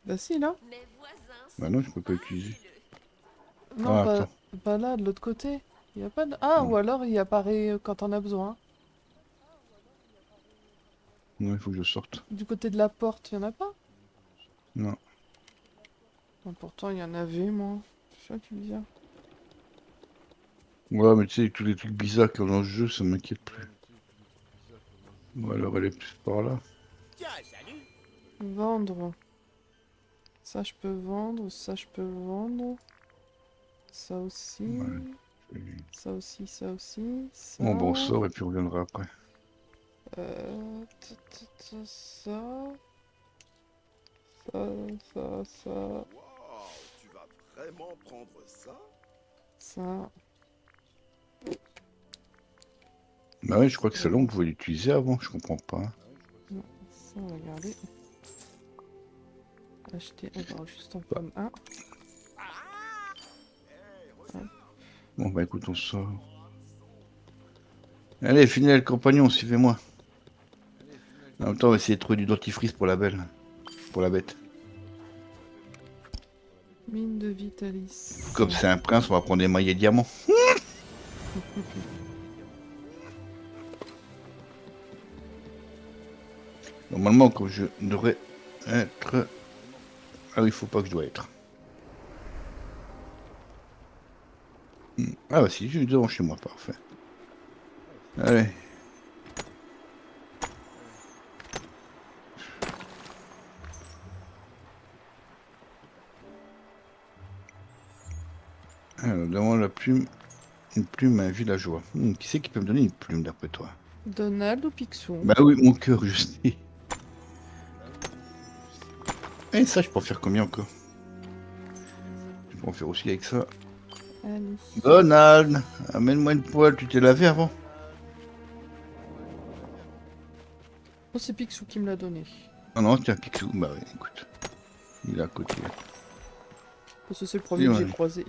Bah si, là. Mes voisins Bah non, je peux pas utiliser. Non, Ah, pas, attends. pas là, de l'autre côté. Il y a pas de... Ah, Hmm. ou alors il apparaît quand on a besoin. Non, il faut que je sorte. Du côté de la porte, il y en a pas? Non. Ah, pourtant, il y en avait, moi. C'est ça qui est bizarre. Ouais, mais tu sais, avec tous les trucs bizarres qu'il y a dans le jeu, ça m'inquiète plus. Ou alors elle est plus par là. Tiens, salut. Vendre. Ça, je peux vendre. Ça, je peux vendre. Ça aussi. Ouais. Ça aussi, ça aussi. Ça. Bon, on sort et puis on reviendra après. Ça. Ça. Wow, tu vas vraiment prendre ça? Ça. Bah ouais, je crois que c'est là on pouvait l'utiliser avant, je comprends pas. Non, ça, on va garder. Acheter. On va juste en prendre un. Bon bah écoute, on sort. Allez, finis le compagnon, suivez-moi. En même temps, on va essayer de trouver du dentifrice pour la belle. Pour la bête. Mine de Vitalis. Comme c'est un prince, on va prendre des mailles et diamants. Normalement, comme je devrais être... Ah oui, il faut pas que je dois être. Ah bah si, je suis devant chez moi, parfait. Allez. Alors, devant la plume, une plume à un villageois. Qui c'est qui peut me donner une plume d'après toi? Donald ou Picsou? Bah oui, mon cœur, je sais. Et ça, je peux en faire combien encore? Je peux en faire aussi avec ça. Allez. Donald, amène-moi une poêle, tu t'es lavé avant? Oh, c'est Picsou qui me l'a donné. Ah non, tiens, Picsou, bah oui, écoute. Il est à côté. Parce que c'est le premier Et que ouais. j'ai croisé.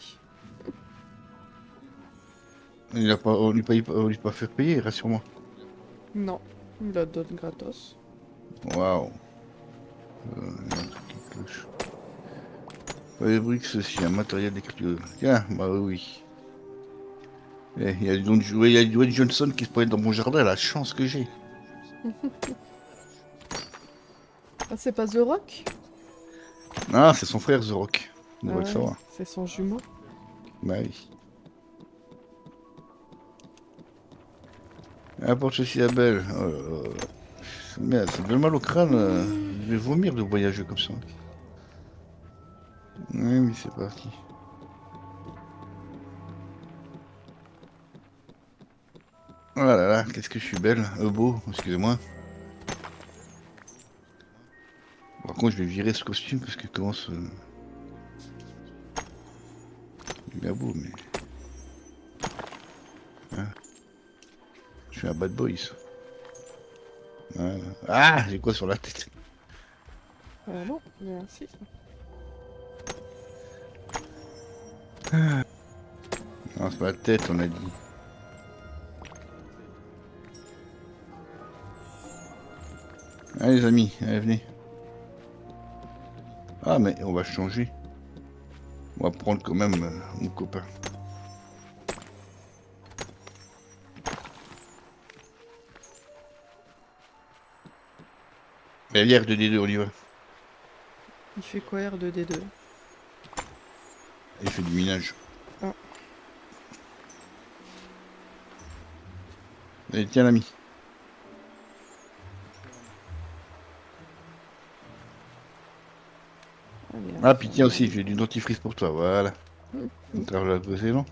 Il a pas, on lui pas fait payer, rassure-moi. Non, il me la donne gratos. Waouh. Il y a un truc qui cloche. Fabrique ceci, un matériel d'écriture. Tiens, bah oui. Eh, il y a il y a Dwayne Johnson qui se promène dans mon jardin, la chance que j'ai. Ah, c'est pas The Rock? Ah, c'est son frère The Rock. On devrait Ah le ouais, savoir. c'est son jumeau. Bah oui. Apporte ceci à Belle. Oh là là. Merde, ça me donne mal au crâne. Je vais vomir de voyager comme ça. Oui, mais c'est parti. Oh là là, qu'est-ce que je suis belle. Beau, excusez-moi. Par contre, je vais virer ce costume parce que commence. Il est bien beau, mais. Hein, je suis un bad boy, ça. Voilà. Ah, j'ai quoi sur la tête? Non, merci. Non, c'est pas la tête, on a dit. Allez, les amis, allez, venez. Ah, mais on va changer. On va prendre quand même mon copain. Mais hier de D2, on y va. Il fait quoi R2D2? Il fait du minage. Ah. Allez, tiens l'ami. Allez, Ah, puis tiens aussi, j'ai du dentifrice pour toi, voilà. Mm. On travaille la poser, non?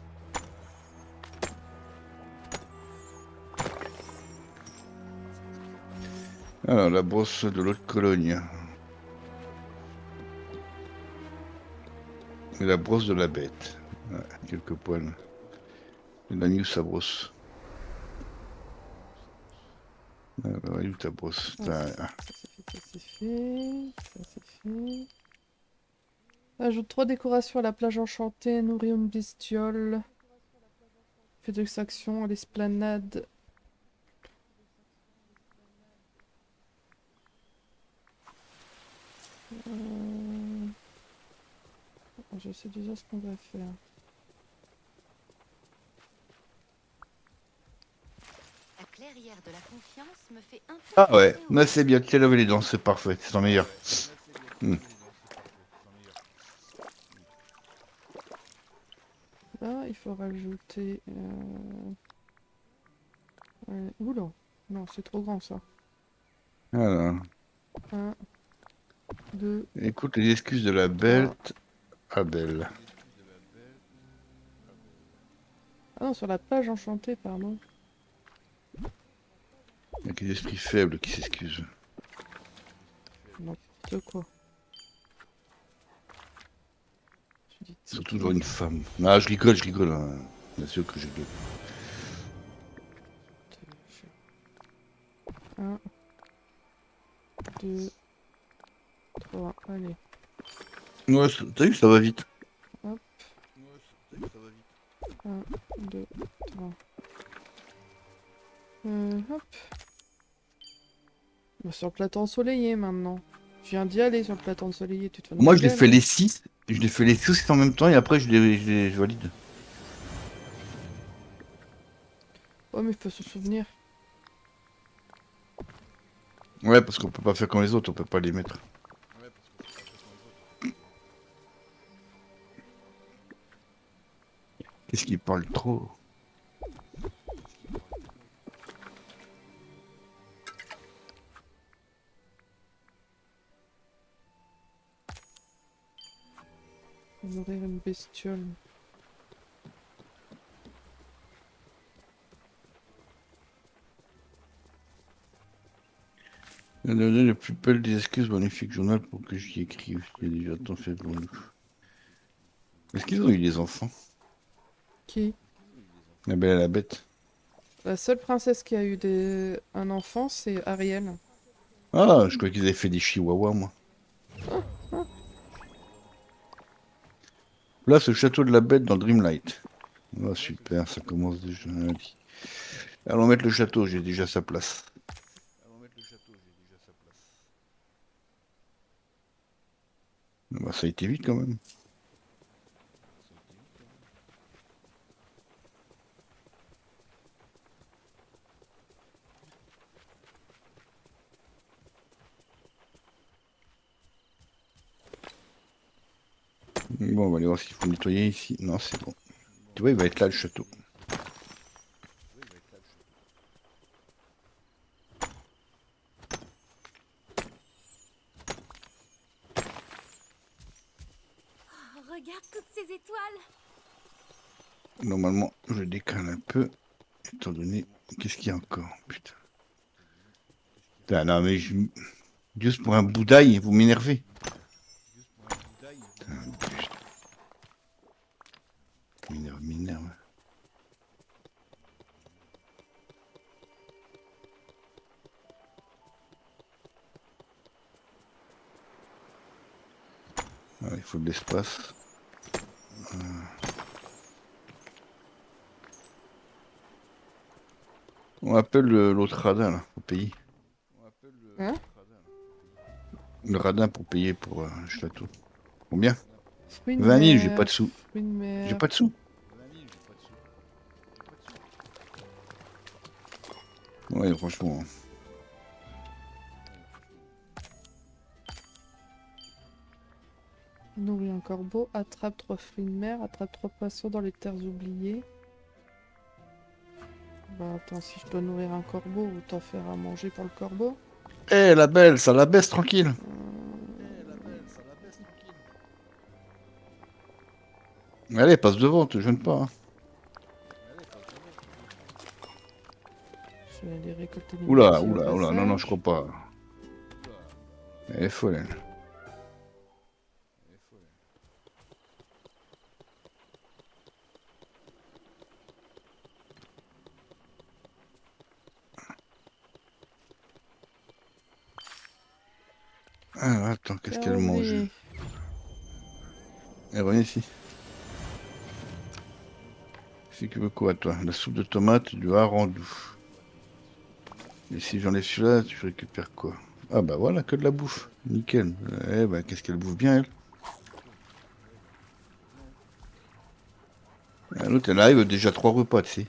Alors, la brosse de l'eau de Cologne. Et la brosse de la bête. Ouais, quelques poils. Et la nuit où ça brosse. Ah, bah, ouais, où ta brosse? Ça c'est fait. Ça c'est fait. Ajoute 3 décorations à la plage enchantée, nourrir une bestiole. Fait d'extraction à l'esplanade. Je sais déjà ce qu'on va faire. La clairière de la confiance me fait un peu Ah ouais, penser au- là c'est bien, tu as lavé les dents, c'est parfait, c'est ton meilleur. Hmm. Là, il faut rajouter... Oula, non, c'est trop grand ça. Voilà. 1, 2, Écoute les excuses de la 3. bête à Belle. Ah non, sur la plage enchantée, pardon. Il n'y a que des esprits faibles qui s'excusent. N'importe quoi. Je dis Surtout devant une femme. Ah, je rigole, hein. Bien sûr que je rigole. 1, 2, 3, allez. Ouais, t'as vu, ça va vite. Hop. 1, 2, 3. Hop. Bah, sur le plateau ensoleillé maintenant. Je viens d'y aller sur le plateau ensoleillé, tu te fous de Moi, ma je l'ai gueule, fait hein. les 6. Je l'ai fait les 6 en même temps et après, je valide. Ouais, mais il faut se souvenir. Ouais, parce qu'on peut pas faire comme les autres, on peut pas les mettre. Qu'est-ce qu'il parle trop? Nourrir une bestiole. Donner le plus belle des excuses magnifique journal pour que j'y écrive. Il y a déjà tant fait pour nous. Est-ce qu'ils ont eu des enfants? Qui? La Belle et la Bête. La seule princesse qui a eu un enfant, c'est Ariel. Ah, je croyais qu'ils avaient fait des chihuahuas, moi. Là, c'est le château de la Bête dans Dreamlight. Ah, super, ça commence déjà. Allez. Allons mettre le château, j'ai déjà sa place. Bah, ça a été vite quand même. Bon, on va aller voir s'il faut nettoyer ici. Non, c'est bon. Tu vois, il va être là le château. Oh, regarde toutes ces étoiles. Normalement, je décale un peu. Étant donné. Qu'est-ce qu'il y a encore? Putain. Putain, non, mais juste pour un boudaille, vous m'énervez. Putain, m'énerve. Ah, il faut de l'espace. On appelle l'autre radin, là, pour payer. Hein? Le radin pour payer pour le château. Combien? Fruits de 20 000, j'ai mer, pas de sous. fruits de mer. J'ai pas de sous. Ouais, franchement. Nourrir un corbeau, attrape 3 fruits de mer, attrape 3 poissons dans les terres oubliées. Bah attends, si je dois nourrir un corbeau, autant faire à manger pour le corbeau. Eh, la belle, ça la baisse tranquille. Allez, passe devant, te gêne pas. Hein. Je vais aller récolter les Oula, myrtilles au oula, non, je passage. crois pas. Elle est folle, elle. Alors, attends, qu'est-ce qu'elle mange? Caroline. Eh, reviens ici. C'est que veux quoi, toi? La soupe de tomate, du hareng doux. Et si j'enlève celui-là, tu récupères quoi? Ah bah voilà, que de la bouffe. Nickel. Eh bah, qu'est-ce qu'elle bouffe bien, elle? Ah, l'autre, elle arrive déjà 3 repas, tu sais.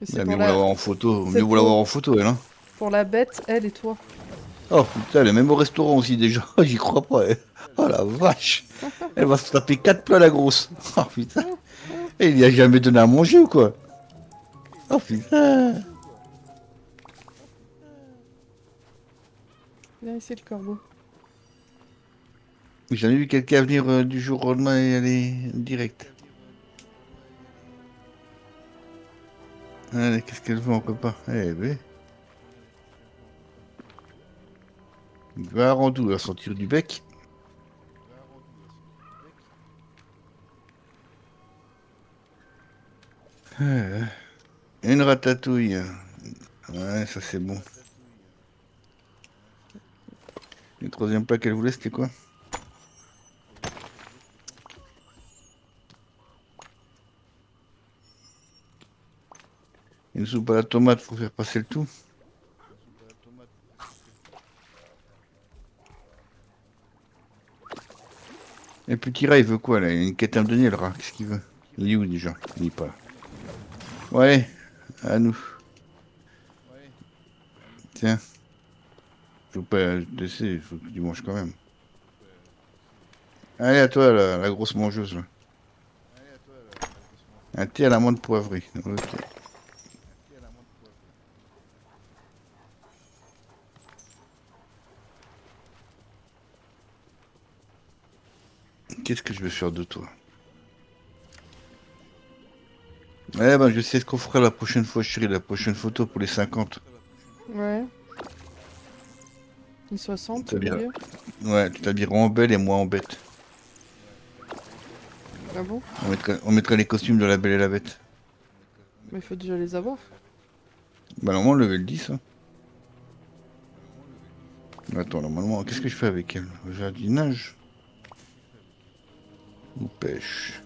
Mais c'est Ouais, pour mieux vous l'avoir la... en photo. c'est Mieux vous l'avoir en photo, elle, hein. pour la bête, elle et toi. Oh putain, elle est même au restaurant aussi déjà. J'y crois pas, elle. Oh la vache. Elle va se taper 4 plats, la grosse. Oh putain. Et il y a jamais donné à manger ou quoi? Oh putain. Viens ici le corbeau. J'en ai vu quelqu'un venir du jour au lendemain et aller direct. Allez, qu'est-ce qu'elle veut en repas? Eh ben. Il va à Randou, à sentir du bec. Ah, une ratatouille. Ouais, ça c'est bon. Le troisième plat qu'elle voulait, c'était quoi? Une soupe à la tomate pour faire passer le tout. Et petit rat, il veut quoi là? Il a une quête à me donner, le rat. Qu'est-ce qu'il veut? Il est où déjà? Il est pas là. Ouais, à nous. Tiens, je veux pas te laisser, il faut que tu manges quand même. Allez, à toi, la grosse mangeuse. Là. Un thé à l'amande poivrée. Ok. Qu'est-ce que je vais faire de toi? Eh ben, je sais ce qu'on fera la prochaine fois, chérie, la prochaine photo pour les 50. Ouais. Les 60, Tu tu veux dire? Ouais, tu t'habilleras en belle et moi en bête. Ah bon? On mettra les costumes de la belle et la bête. Mais il faut déjà les avoir. Bah, normalement, level 10. Hein. Attends, normalement, qu'est-ce que je fais avec elle? Jardinage ou pêche?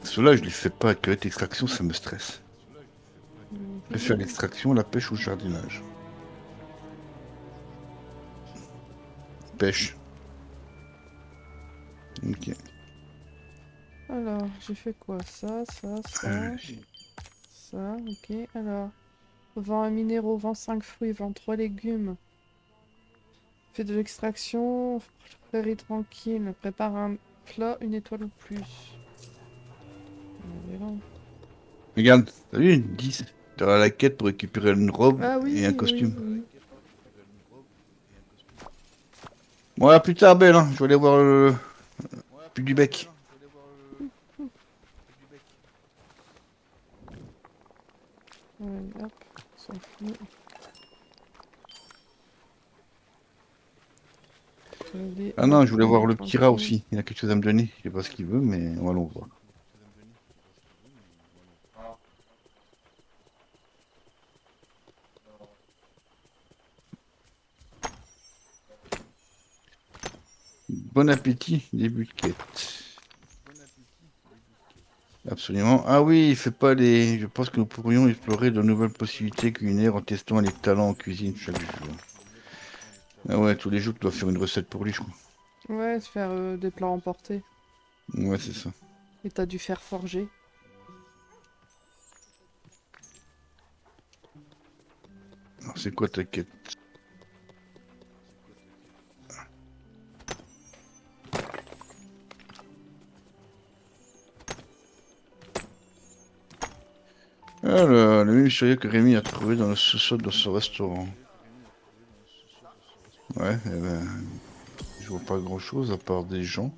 Cela, je les fais pas. Avec extraction, ça me stresse. Je préfère l'extraction, la pêche ou le jardinage. Pêche. Ok. Alors, j'ai fait quoi? Ça, ok. Alors, vend un minéraux, vend 5 fruits, vend 3 légumes. Fait de l'extraction, prairie tranquille, prépare un plat, une étoile ou plus. On est là. Regarde, t'as vu? 10. T'auras la quête pour récupérer une robe Ah et un oui, oui, costume. oui. Bon, à plus tard, belle. Hein. Je vais aller voir le plus du bec. Allez, hop, on s'en fout. Ah non, je voulais voir Prairie le petit rat tranquille. aussi. Il a quelque chose à me donner. Je sais pas ce qu'il veut, mais allons voir. Bon appétit, début de quête. Absolument. Ah oui, il fait pas les. Je pense que nous pourrions explorer de nouvelles possibilités culinaires en testant les talents en cuisine chaque jour. Ah ouais, tous les jours, tu dois faire une recette pour lui, je crois. Ouais, se faire des plats emportés. Ouais, c'est ça. Et t'as dû faire forger. Alors, c'est quoi ta quête? Alors, le même historique que Rémi a trouvé dans le sous-sol de ce restaurant. Ouais, eh ben, je vois pas grand-chose à part des gens.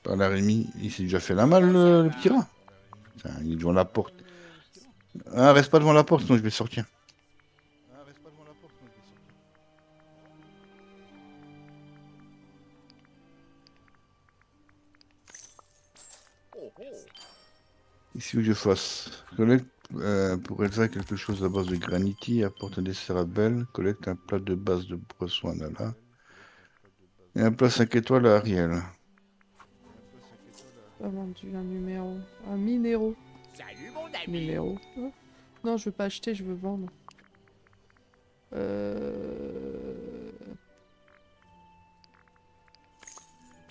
Par la Rémi, il s'est déjà fait la malle, le petit rat. Putain, il est devant la porte. Ah, reste pas devant la porte, sinon je vais sortir. que je fasse? Collecte pour Elsa quelque chose à base de graniti, apporte un dessert à Belle, collecte un plat de base de poisson à Nala, et un plat 5 étoiles à Ariel. Pas vendu un numéro. Un minéraux. Salut mon ami. Numéro. Hein. Non, je veux pas acheter, je veux vendre.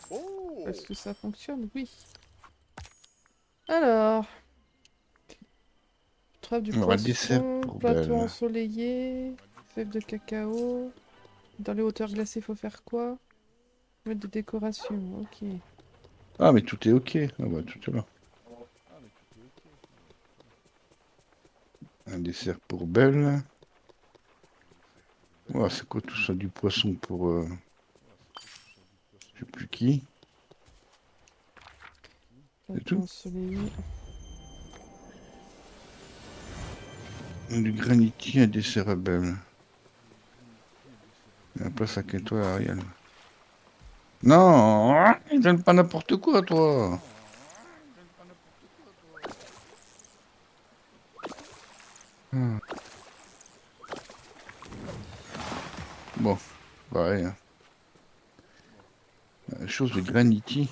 Oh, Est-ce que ça fonctionne? Oui. Alors. Trêve du Alors, un dessert poisson, pour plateau Belle. ensoleillé, fèves de cacao. Dans les hauteurs glacées, faut faire quoi? Mettre de décoration, ok. Ah, mais tout est ok. Ah bah, tout est là. Un dessert pour Belle. Ouais, c'est quoi tout ça? Du poisson pour... je sais plus qui. C'est Plateau tout? ensoleillé. Du graniti, un dessert à Belle. Et un plat 5 étoiles à Ariel. Non, il donne pas n'importe quoi, toi. Hmm. Bon, pareil. Hein. Chose de graniti.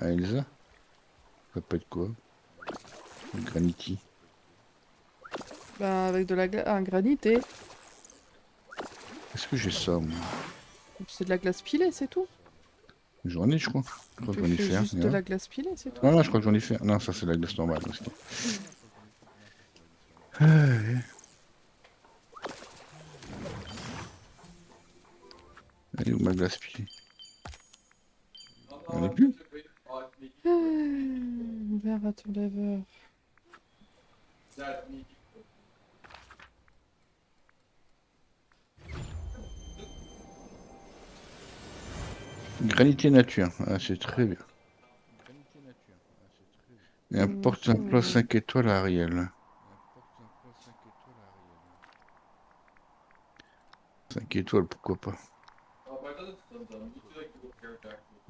À Elsa. Ça peut être quoi? Le graniti. Ben, avec de la glace. Un granité. Est-ce que j'ai ça, moi? C'est de la glace pilée, c'est tout. J'en ai, je crois. Je crois que Tu j'en ai fais fait un. juste de la glace pilée, c'est tout. Non, non, je crois que j'en ai fait un. Non, ça, c'est la glace normale. Aussi. Elle est où ma glace pilée? On est plus? Verre à ton laveur. Granité nature. Ah, c'est très bien. Et apporte un plat 5 étoiles à Ariel. 5 étoiles, pourquoi pas.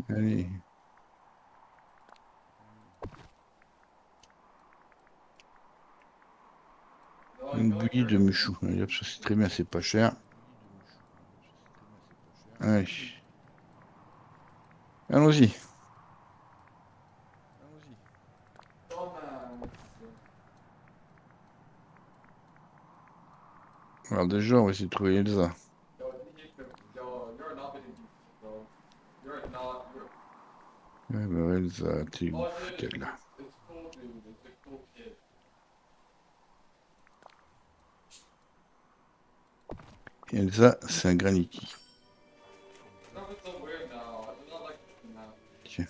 Allez. Une bouillie de mouchou. Allez, hop, ça c'est très bien, c'est pas cher. Allez. Allons-y. Alors déjà, on va essayer de trouver Elsa. Alors Elsa, t'es où? T'es là. Elsa, c'est un graniti. Tiens.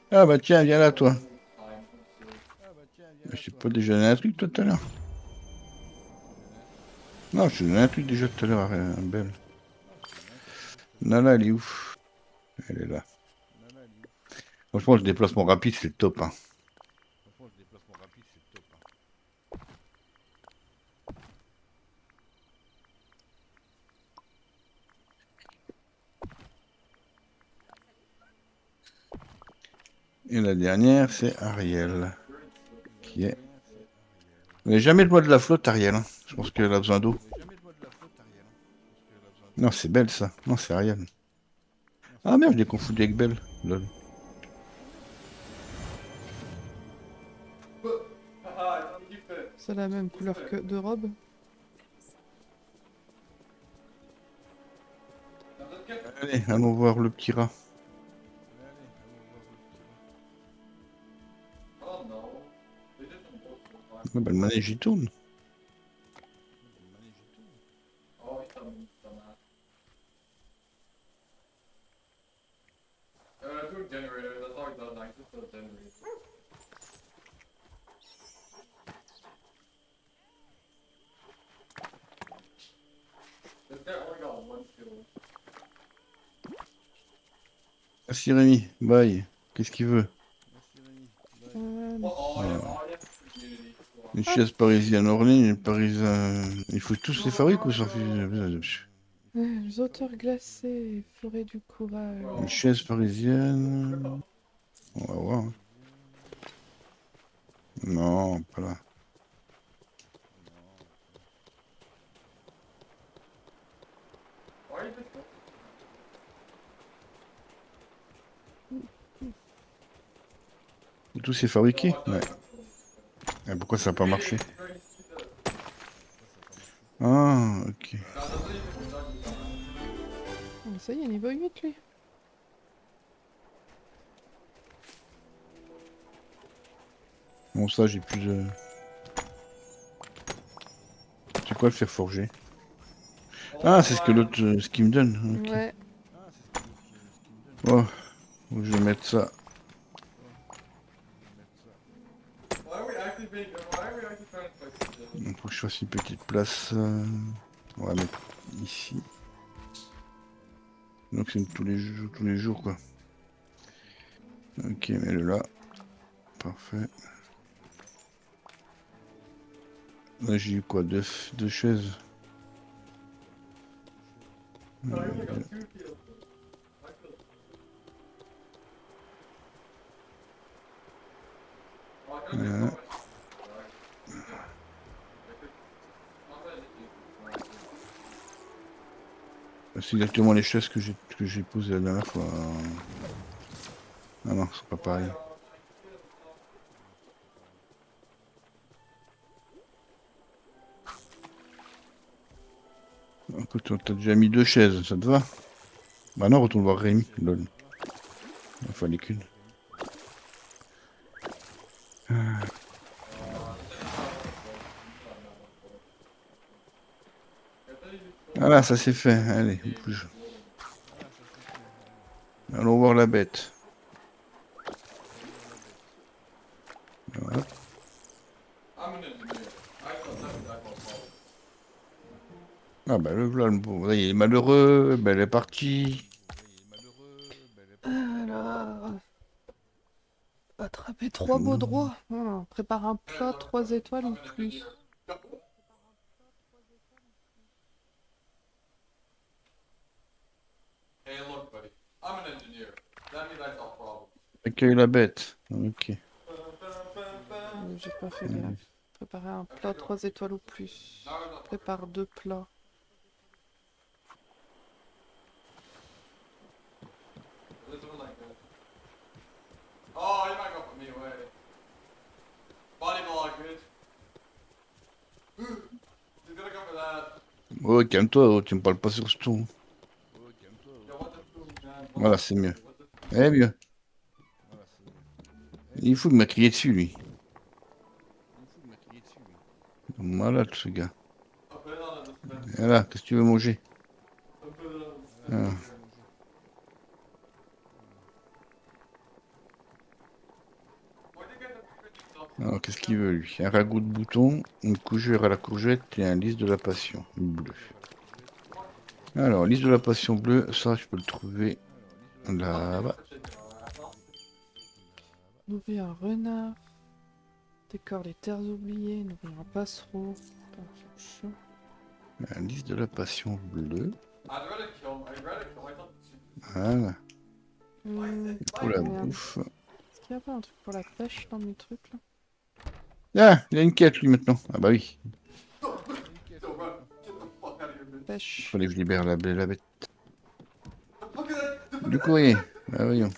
Ah bah tiens, viens là toi. Je t'ai pas déjà donné un truc tout à l'heure. Non, je t'ai donné un truc déjà tout à l'heure, Belle. Nala, elle est où? Elle est là. Franchement, le déplacement rapide, c'est le top. Hein. Et la dernière, c'est Ariel. Qui est... Elle n'a jamais le mot de la flotte, Ariel. Hein. Je pense qu'elle a besoin d'eau. Non, c'est Belle, ça. Non, c'est Ariel. Ah merde, je l'ai confondu avec Belle. Lol. C'est la même couleur que de robe. Allez, allons voir le petit rat. Ah bah, le manège il tourne. Merci Rémi, bye. Qu'est-ce qu'il veut? Une chaise parisienne ornée, une parisienne... Il faut tous les fabriquer ou s'en fiche? Les auteurs glacés, forêt du courage. Une chaise parisienne. On va voir. Hein. Non, pas là. Tout c'est fabriqué? Ouais. Et pourquoi ça n'a pas marché? Ah, ok. Oh, ça y est, niveau 8 lui. Bon, ça, j'ai plus de... C'est quoi le fer forgé? Ah, c'est ce que l'autre... ce qu'il me donne. Ok. Ouais. Oh, faut que je vais mettre ça. Il faut que je fasse une petite place. On va mettre ici. Donc c'est tous les jours quoi. Ok, mets-le là. Parfait. Là j'ai eu quoi? Deux chaises. Voilà. C'est exactement les chaises que j'ai posées la dernière fois. Ah non, c'est pas pareil. Écoute, t'as déjà mis deux chaises, ça te va? Bah non, retourne voir Rémi, lol. Il fallait qu'une. Voilà, ça c'est fait. Allez, bouge. Allons voir la bête. Voilà. Ah bah le pauvre, il est malheureux, bah, elle est partie. Alors... Attraper 3 beaux droits. Voilà. Prépare un plat 3 étoiles ou plus. Accueille la bête. Ok. J'ai pas fait gaffe. Préparer un plat 3 étoiles ou plus. Prépare 2 plats. Oh, calme-toi, oh, tu me parles pas sur ce ton. Voilà, c'est mieux. Eh mieux. Il faut qu'il m'a crié dessus, lui. Malade, ce gars. Voilà, qu'est-ce que tu veux manger? Ah. Alors, qu'est-ce qu'il veut, lui? Un ragoût de bouton, une cougère à la courgette et un lys de la passion bleu. Alors, lys de la passion bleue, ça, je peux le trouver là-bas. Nourrir un renard. Décore les terres oubliées. Nourrir un passereau. Un lys de la passion bleue. Voilà. Pour la bouffe. Est-ce qu'il n'y a pas un truc pour la pêche dans mes trucs là? Ah, il a une quête lui maintenant. Ah bah oui. Pêche. Fallait que je libère la bête. Du courrier. Ah voyons.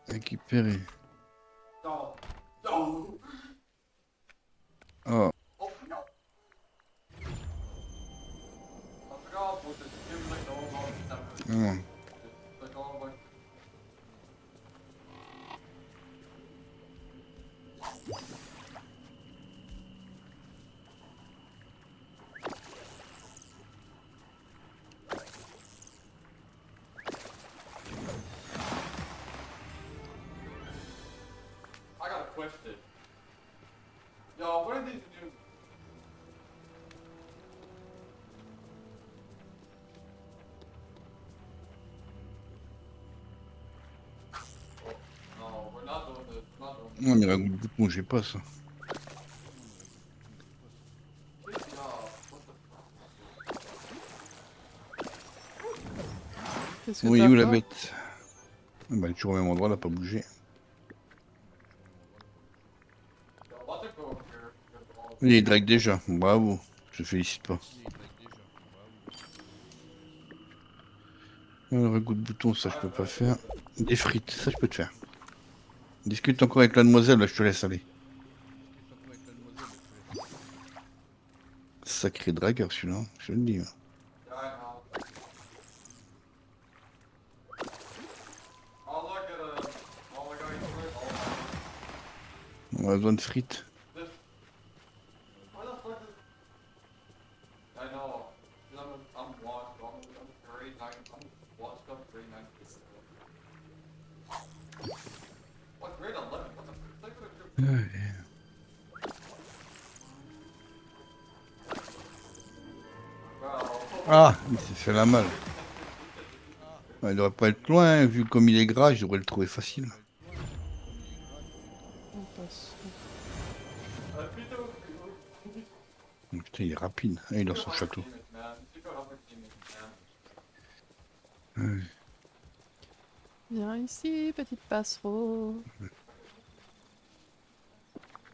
Récupérer. Oh. Non. Non mais ragoût de bouton, j'ai pas ça. Qu'est-ce que Oui, t'as où la pas? bête? Ah bah, elle est toujours au même endroit, elle n'a pas bougé. Il est drag déjà, bravo. Je te félicite pas. Alors, un coup de bouton, ça je peux pas faire. Des frites, ça je peux te faire. Discute encore avec la demoiselle, là, je te laisse aller. Sacré dragueur celui-là, je te le dis. On a besoin de frites. Ah, il s'est fait la malle. Ah, il devrait pas être loin, vu comme il est gras, je devrais le trouver facile. On passe. Putain, il est rapide. Ah, il est dans son château. Viens ici, petite passereau.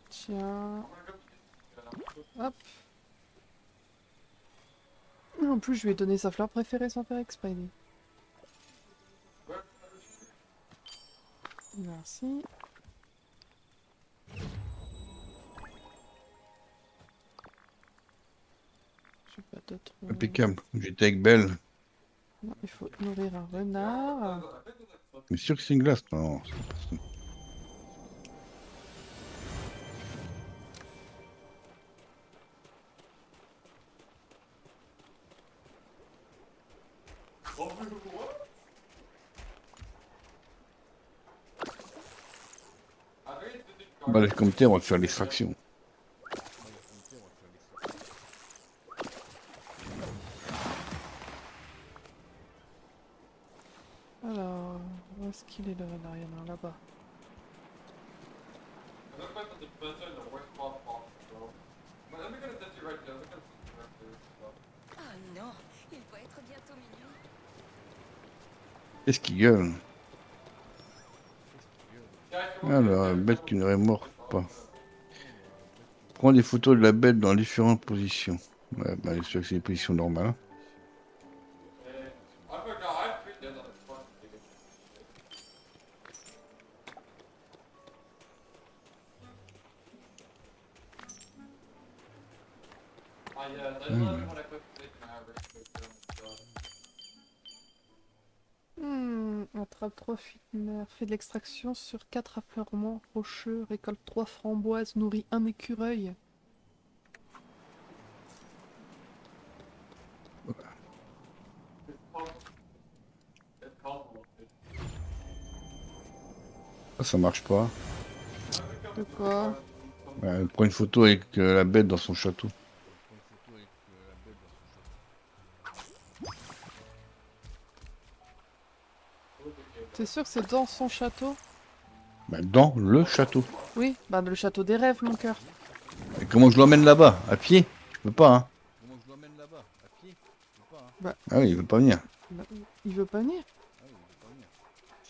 Tiens. Hop. En plus, je lui ai donné sa fleur préférée sans faire exprès. lui. Merci. J'ai pas d'autres. Impeccable. J'étais avec Belle. Non, il faut nourrir un renard. Mais sûr que c'est une glace? Non, c'est pas ça. Bah, comme t'es, on va te faire l'extraction. Alors, où est-ce qu'il est le renard? Il y en a un là-bas. Oh non, il doit être bientôt minuit. Qu'est-ce qu'il gueule? Alors, bête qui n'aurait mort pas. Prends des photos de la bête dans différentes positions. Ouais, bah, c'est sûr que c'est les positions normales. Attrape 3 filinaires. Fait de l'extraction sur 4 affleurements rocheux. Récolte 3 framboises. Nourrit un écureuil. Ça marche pas. De quoi? Ouais, prends une photo avec la bête dans son château. C'est sûr que c'est dans son château? Bah, dans le château. Oui, bah le château des rêves, mon cœur. Et comment je l'emmène là-bas? À pied? Je peux pas, hein. Bah, Ah oui, il veut pas venir. bah, il veut pas venir.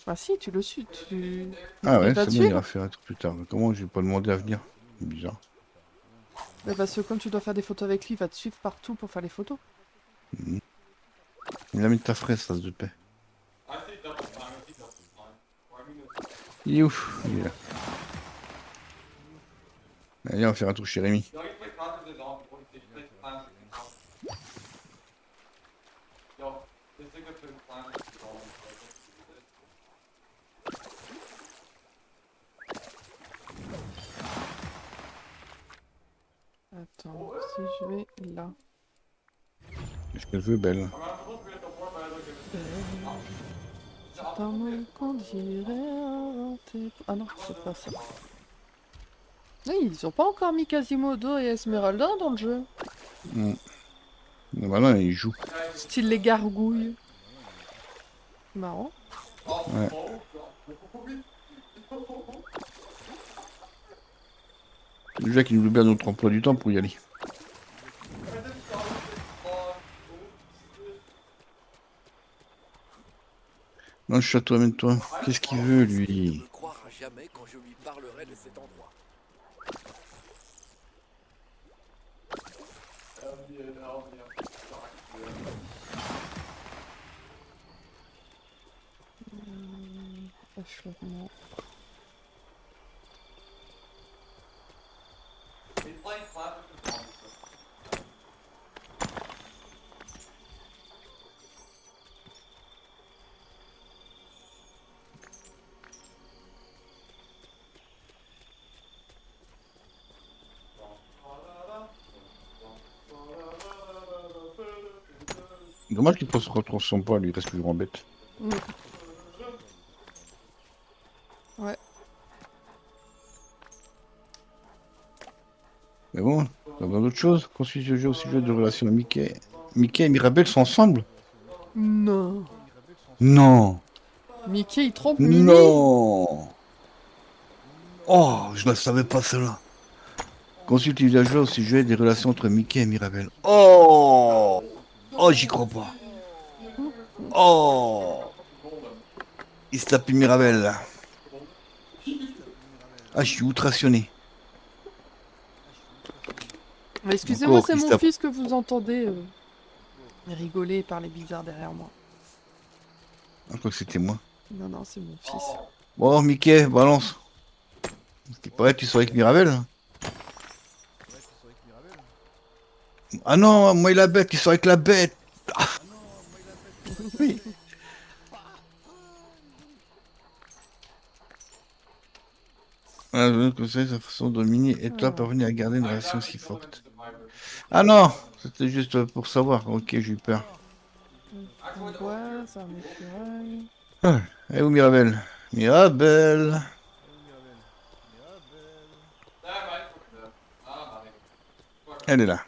Bah si, tu le suis. Ah Il ouais, va c'est te bon, il suivre. ira faire un truc plus tard. Mais comment je vais pas demander à venir? C'est bizarre. Bah parce que comme tu dois faire des photos avec lui, il va te suivre partout pour faire les photos. Il a mis ta fraise, face de paix. Il est ouf. Il est là. Allez, on va faire un tour chez Rémi. Attends, si je vais là. Qu'est-ce qu'elle veut, Belle? C'est un mot qu'on dirait inventer. Ah non, c'est pas ça. Oui, ils ont pas encore mis Quasimodo et Esmeralda dans le jeu. Voilà, il joue. Style les gargouilles. Marrant. Ouais. Déjà qu'il nous libère notre emploi du temps pour y aller. Non, je suis à toi, mène-toi. Qu'est-ce qu'il veut, Il lui? ne me croira jamais quand je lui parlerai de cet endroit. Échelonnement. Dommage qu'il ne se retransforme pas, lui, il reste toujours en bête. Mm. Ouais. Mais bon, t'as besoin d'autre chose? Construit ce jeu au sujet de relations de Mickey. Mickey et Mirabel sont ensemble? Non. Non! Mickey, il trompe Minnie? Non! Oh, je ne savais pas cela. Consulte le jeu au sujet des relations entre Mickey et Mirabel. Oh! Oh, j'y crois pas. Oh! Il se tape une Mirabel, là. Ah, je suis outrationné. Mais excusez-moi, Encore c'est qu'il se mon tape. fils que vous entendez rigoler et parler bizarre derrière moi. Je crois que c'était moi. Non, non, c'est mon fils. Bon, Mickey, balance. Ce qui paraît, tu sors avec Mirabel, hein. Ah non, moi et la bête, tu sors avec la bête. Ah, oui. Ah, je conseille sa façon de dominer et toi Ah. parvenir à garder une relation si forte. Ah non, c'était juste pour savoir. Ok, j'ai eu peur. Angoisse, un écureuil. Ah, elle est où Mirabel? Mirabel. Elle est là.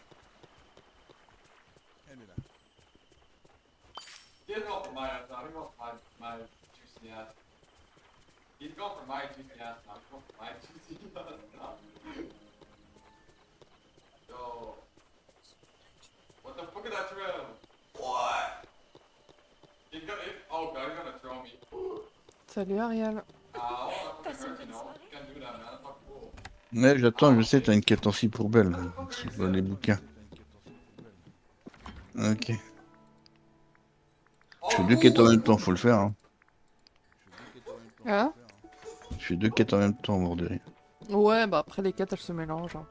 Salut Ariel. Passe une bonne soirée. Ouais, j'attends, je sais, t'as une quête en si pour belle. Dans les bouquins. Ok. Je fais deux quêtes en même temps, faut le faire, hein. Hein? Je fais deux quêtes en même temps, bordel. Ouais, bah après les quêtes elles se mélangent, hein.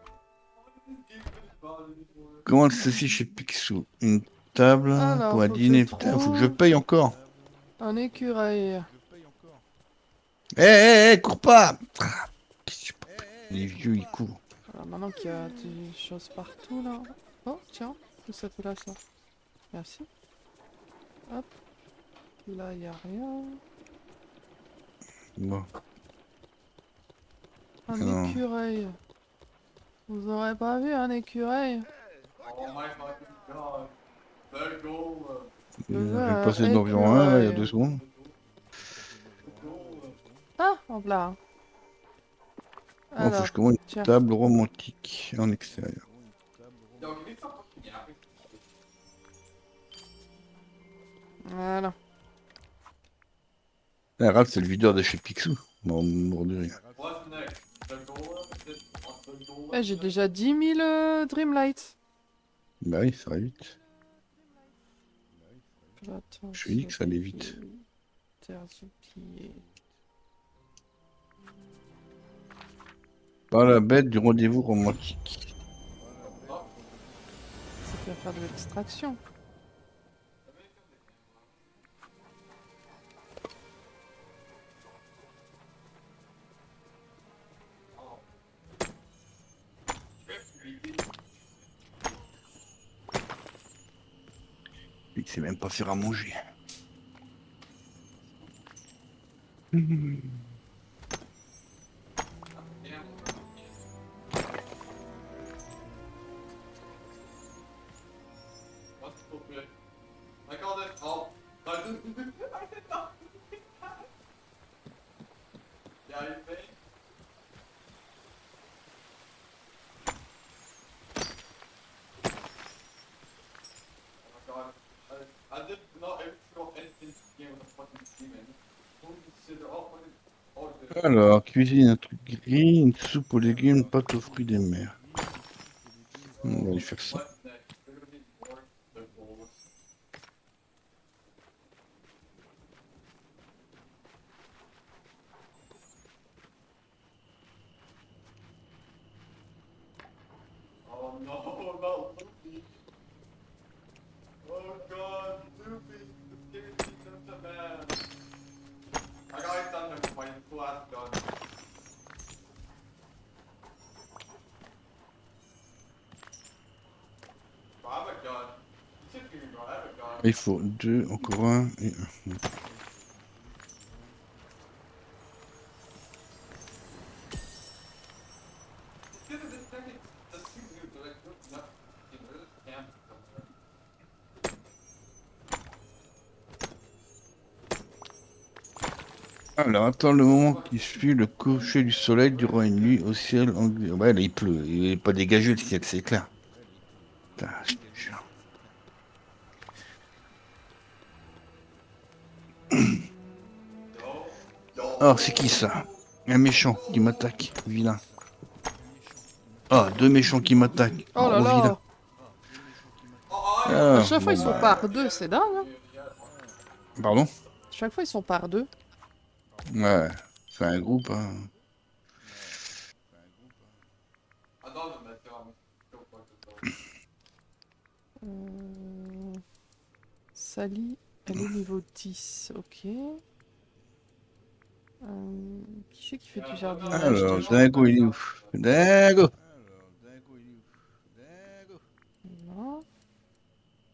Comment ceci chez Picsou? Une table Alors, pour un faut que je dîner. Putain, faut que je trouve paye encore. un écureuil. Cours pas! Ah, les vieux, ils courent. Alors maintenant qu'il y a des choses partout là. Oh tiens, que ça fait là ça. Merci. Hop. Là il y a rien. Bon, Un non. écureuil. Vous aurez pas vu un écureuil? Je veux J'ai un passé d'environ un, là, il y a 2 écureuil. secondes. Ah, en là. Bon, faut que Alors, je commande une tiens. table romantique en extérieur. Voilà. Ah, Ralph, c'est le videur de chez Picsou. Bon, mort de rire. Eh, j'ai déjà 10 000 Dreamlight. Bah oui, ça va vite. Attends, Je lui ai dit que ça allait vite. Terre oubliée. Par la bête du rendez-vous romantique. Ça peut faire de l'extraction. Il sait même pas faire à manger. Alors, cuisine un truc gris, une soupe aux légumes, une pâte aux fruits des mers. On va aller faire ça. Il faut deux, encore un et un. Alors, attends le moment qui suit le coucher du soleil durant une nuit au ciel anglais. Ouais, là, il pleut. Il n'est pas dégagé le ciel, c'est clair. Putain, je te jure. Alors, c'est qui ça? Un méchant qui m'attaque, vilain. Ah, deux méchants qui m'attaquent. Oh là Gros vilain. là. Ah, À chaque fois, bon, ils sont bah, par deux, c'est dingue. Hein. Pardon? Chaque fois, ils sont par deux. Ouais, c'est un groupe, hein. Sally, elle est niveau 10, ok. Qui c'est qui fait du jardinage Alors, déjà? Dingo, il est où? Dingo! Non,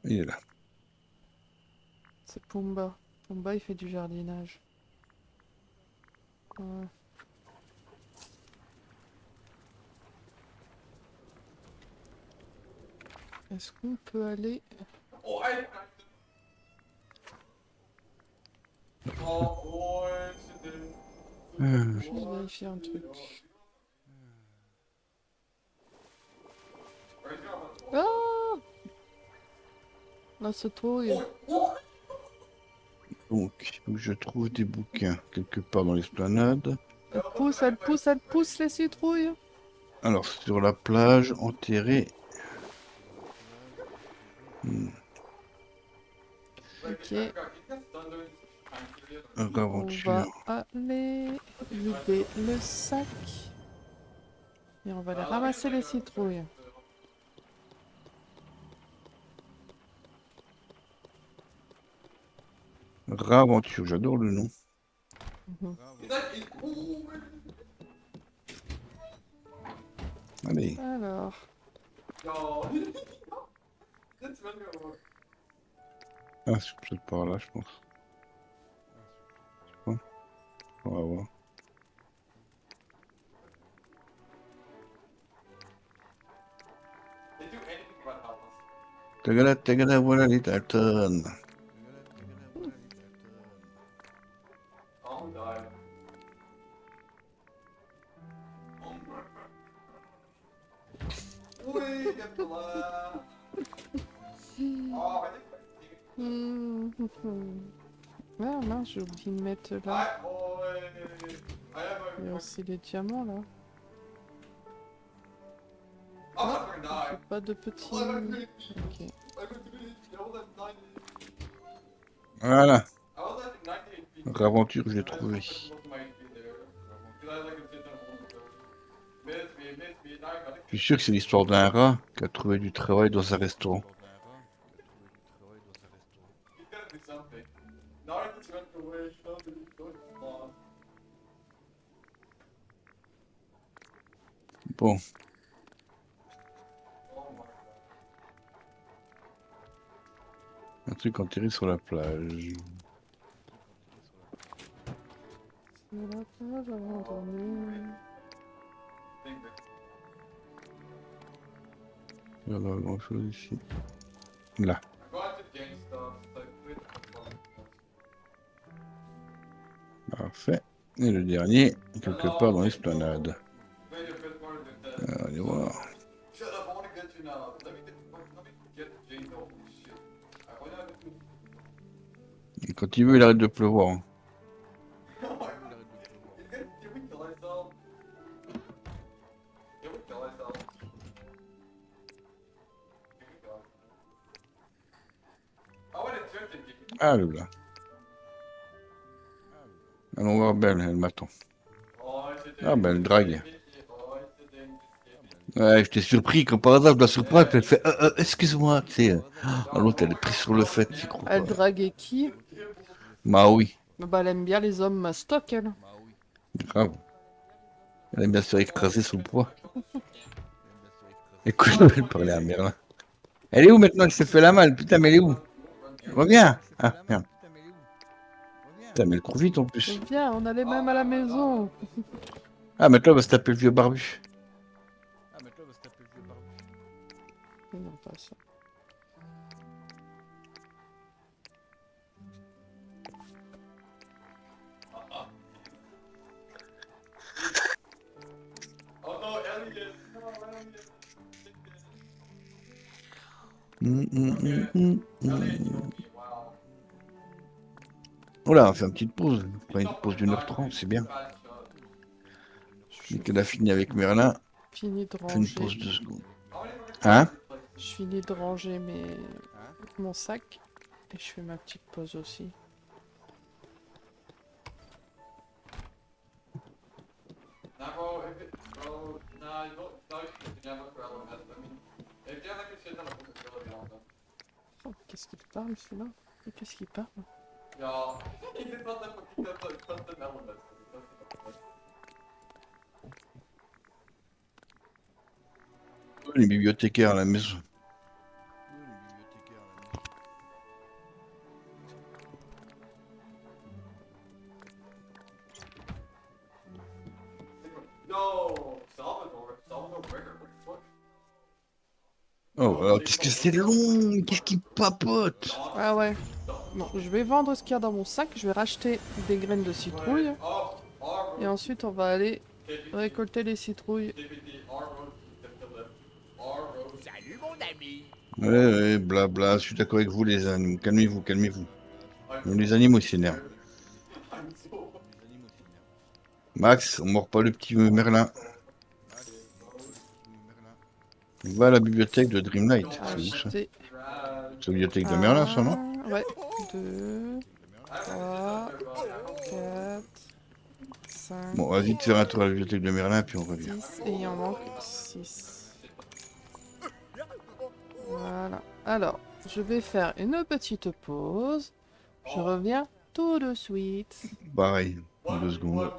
Il est là. c'est Pumba. Pumba, il fait du jardinage. Ouais. Est-ce qu'on peut aller... Je vais vérifier un truc. Ah! Là, se trouille. Donc, il faut que je trouve des bouquins quelque part dans l'esplanade. Elle pousse, elle pousse, elle pousse les citrouilles. Alors, sur la plage, enterré. Ok, on Aventure. va aller vider le sac. Et on va aller ramasser les citrouilles. Raventure, j'adore le nom. Mhm. Allez. Alors, Ah, c'est peut-être par là, je pense. On va voir. Tagada, tagada, voilà les Dalton. ah mince, j'ai oublié de mettre là. Il y a aussi les diamants là. Ah, j'ai pas de petits. Ok. Voilà. Raventure, j'ai trouvé. Je suis sûr que c'est l'histoire d'un rat qui a trouvé du travail dans un restaurant. Bon. Un truc enterré sur la plage. Sur la plage abandonnée. Il y a pas grand chose ici. Là. Parfait. Et le dernier, quelque part dans l'esplanade. Allez voir. Quand il veut, il arrête de pleuvoir. Hein. Ah, le là. Allons voir Belle, elle m'attend. Ah, ben, elle drague. Ouais, j'étais surpris, quand par hasard, je la surprends, puis elle fait excuse-moi, tu sais. L'autre, elle est prise sur le fait, tu crois Elle pas. draguait qui? Bah oui, Bah, elle aime bien les hommes mastoc, elle. grave. Elle aime bien se faire écraser sous le poids. Écoute, elle parlait à Merlin. Elle est où maintenant? Elle s'est fait la malle, putain, mais elle est où? Reviens! Ah, merde. Putain, mais elle court vite en plus. Viens, on allait même à la maison. Ah, maintenant, elle va se taper le vieux barbu. Non, pas ça. Voilà, on fait une petite pause. On prend une pause d'1h30, c'est bien. Dès qu'elle a fini avec Merlin, Fini de on fait une ranger. pause 2 secondes. Hein? Je finis de ranger mon sac. Et je fais ma petite pause aussi. Oh, qu'est-ce qu'il parle celui-là? Qu'est-ce qu'il parle? Les bibliothécaires à la maison. Oh, alors qu'est-ce que c'est long? Qu'est-ce qui papote? Ah ouais. Bon, je vais vendre ce qu'il y a dans mon sac. Je vais racheter des graines de citrouille. Et ensuite, on va aller récolter les citrouilles. Salut mon ami. Ouais, blabla, je suis d'accord avec vous les animaux. Calmez-vous, calmez-vous. Même les animaux s'énervent. Max, on mord pas le petit Merlin. On va à la bibliothèque de Dreamlight. C'est où ça? Acheter. C'est la bibliothèque de Merlin, ça, non? Ouais. 2, 3, 4, 5, Bon, on va vite faire un tour à la bibliothèque de Merlin, puis on revient. 10. Et il en manque 6. Voilà. Alors, je vais faire une petite pause. Je reviens tout de suite. Pareil, en 2 secondes.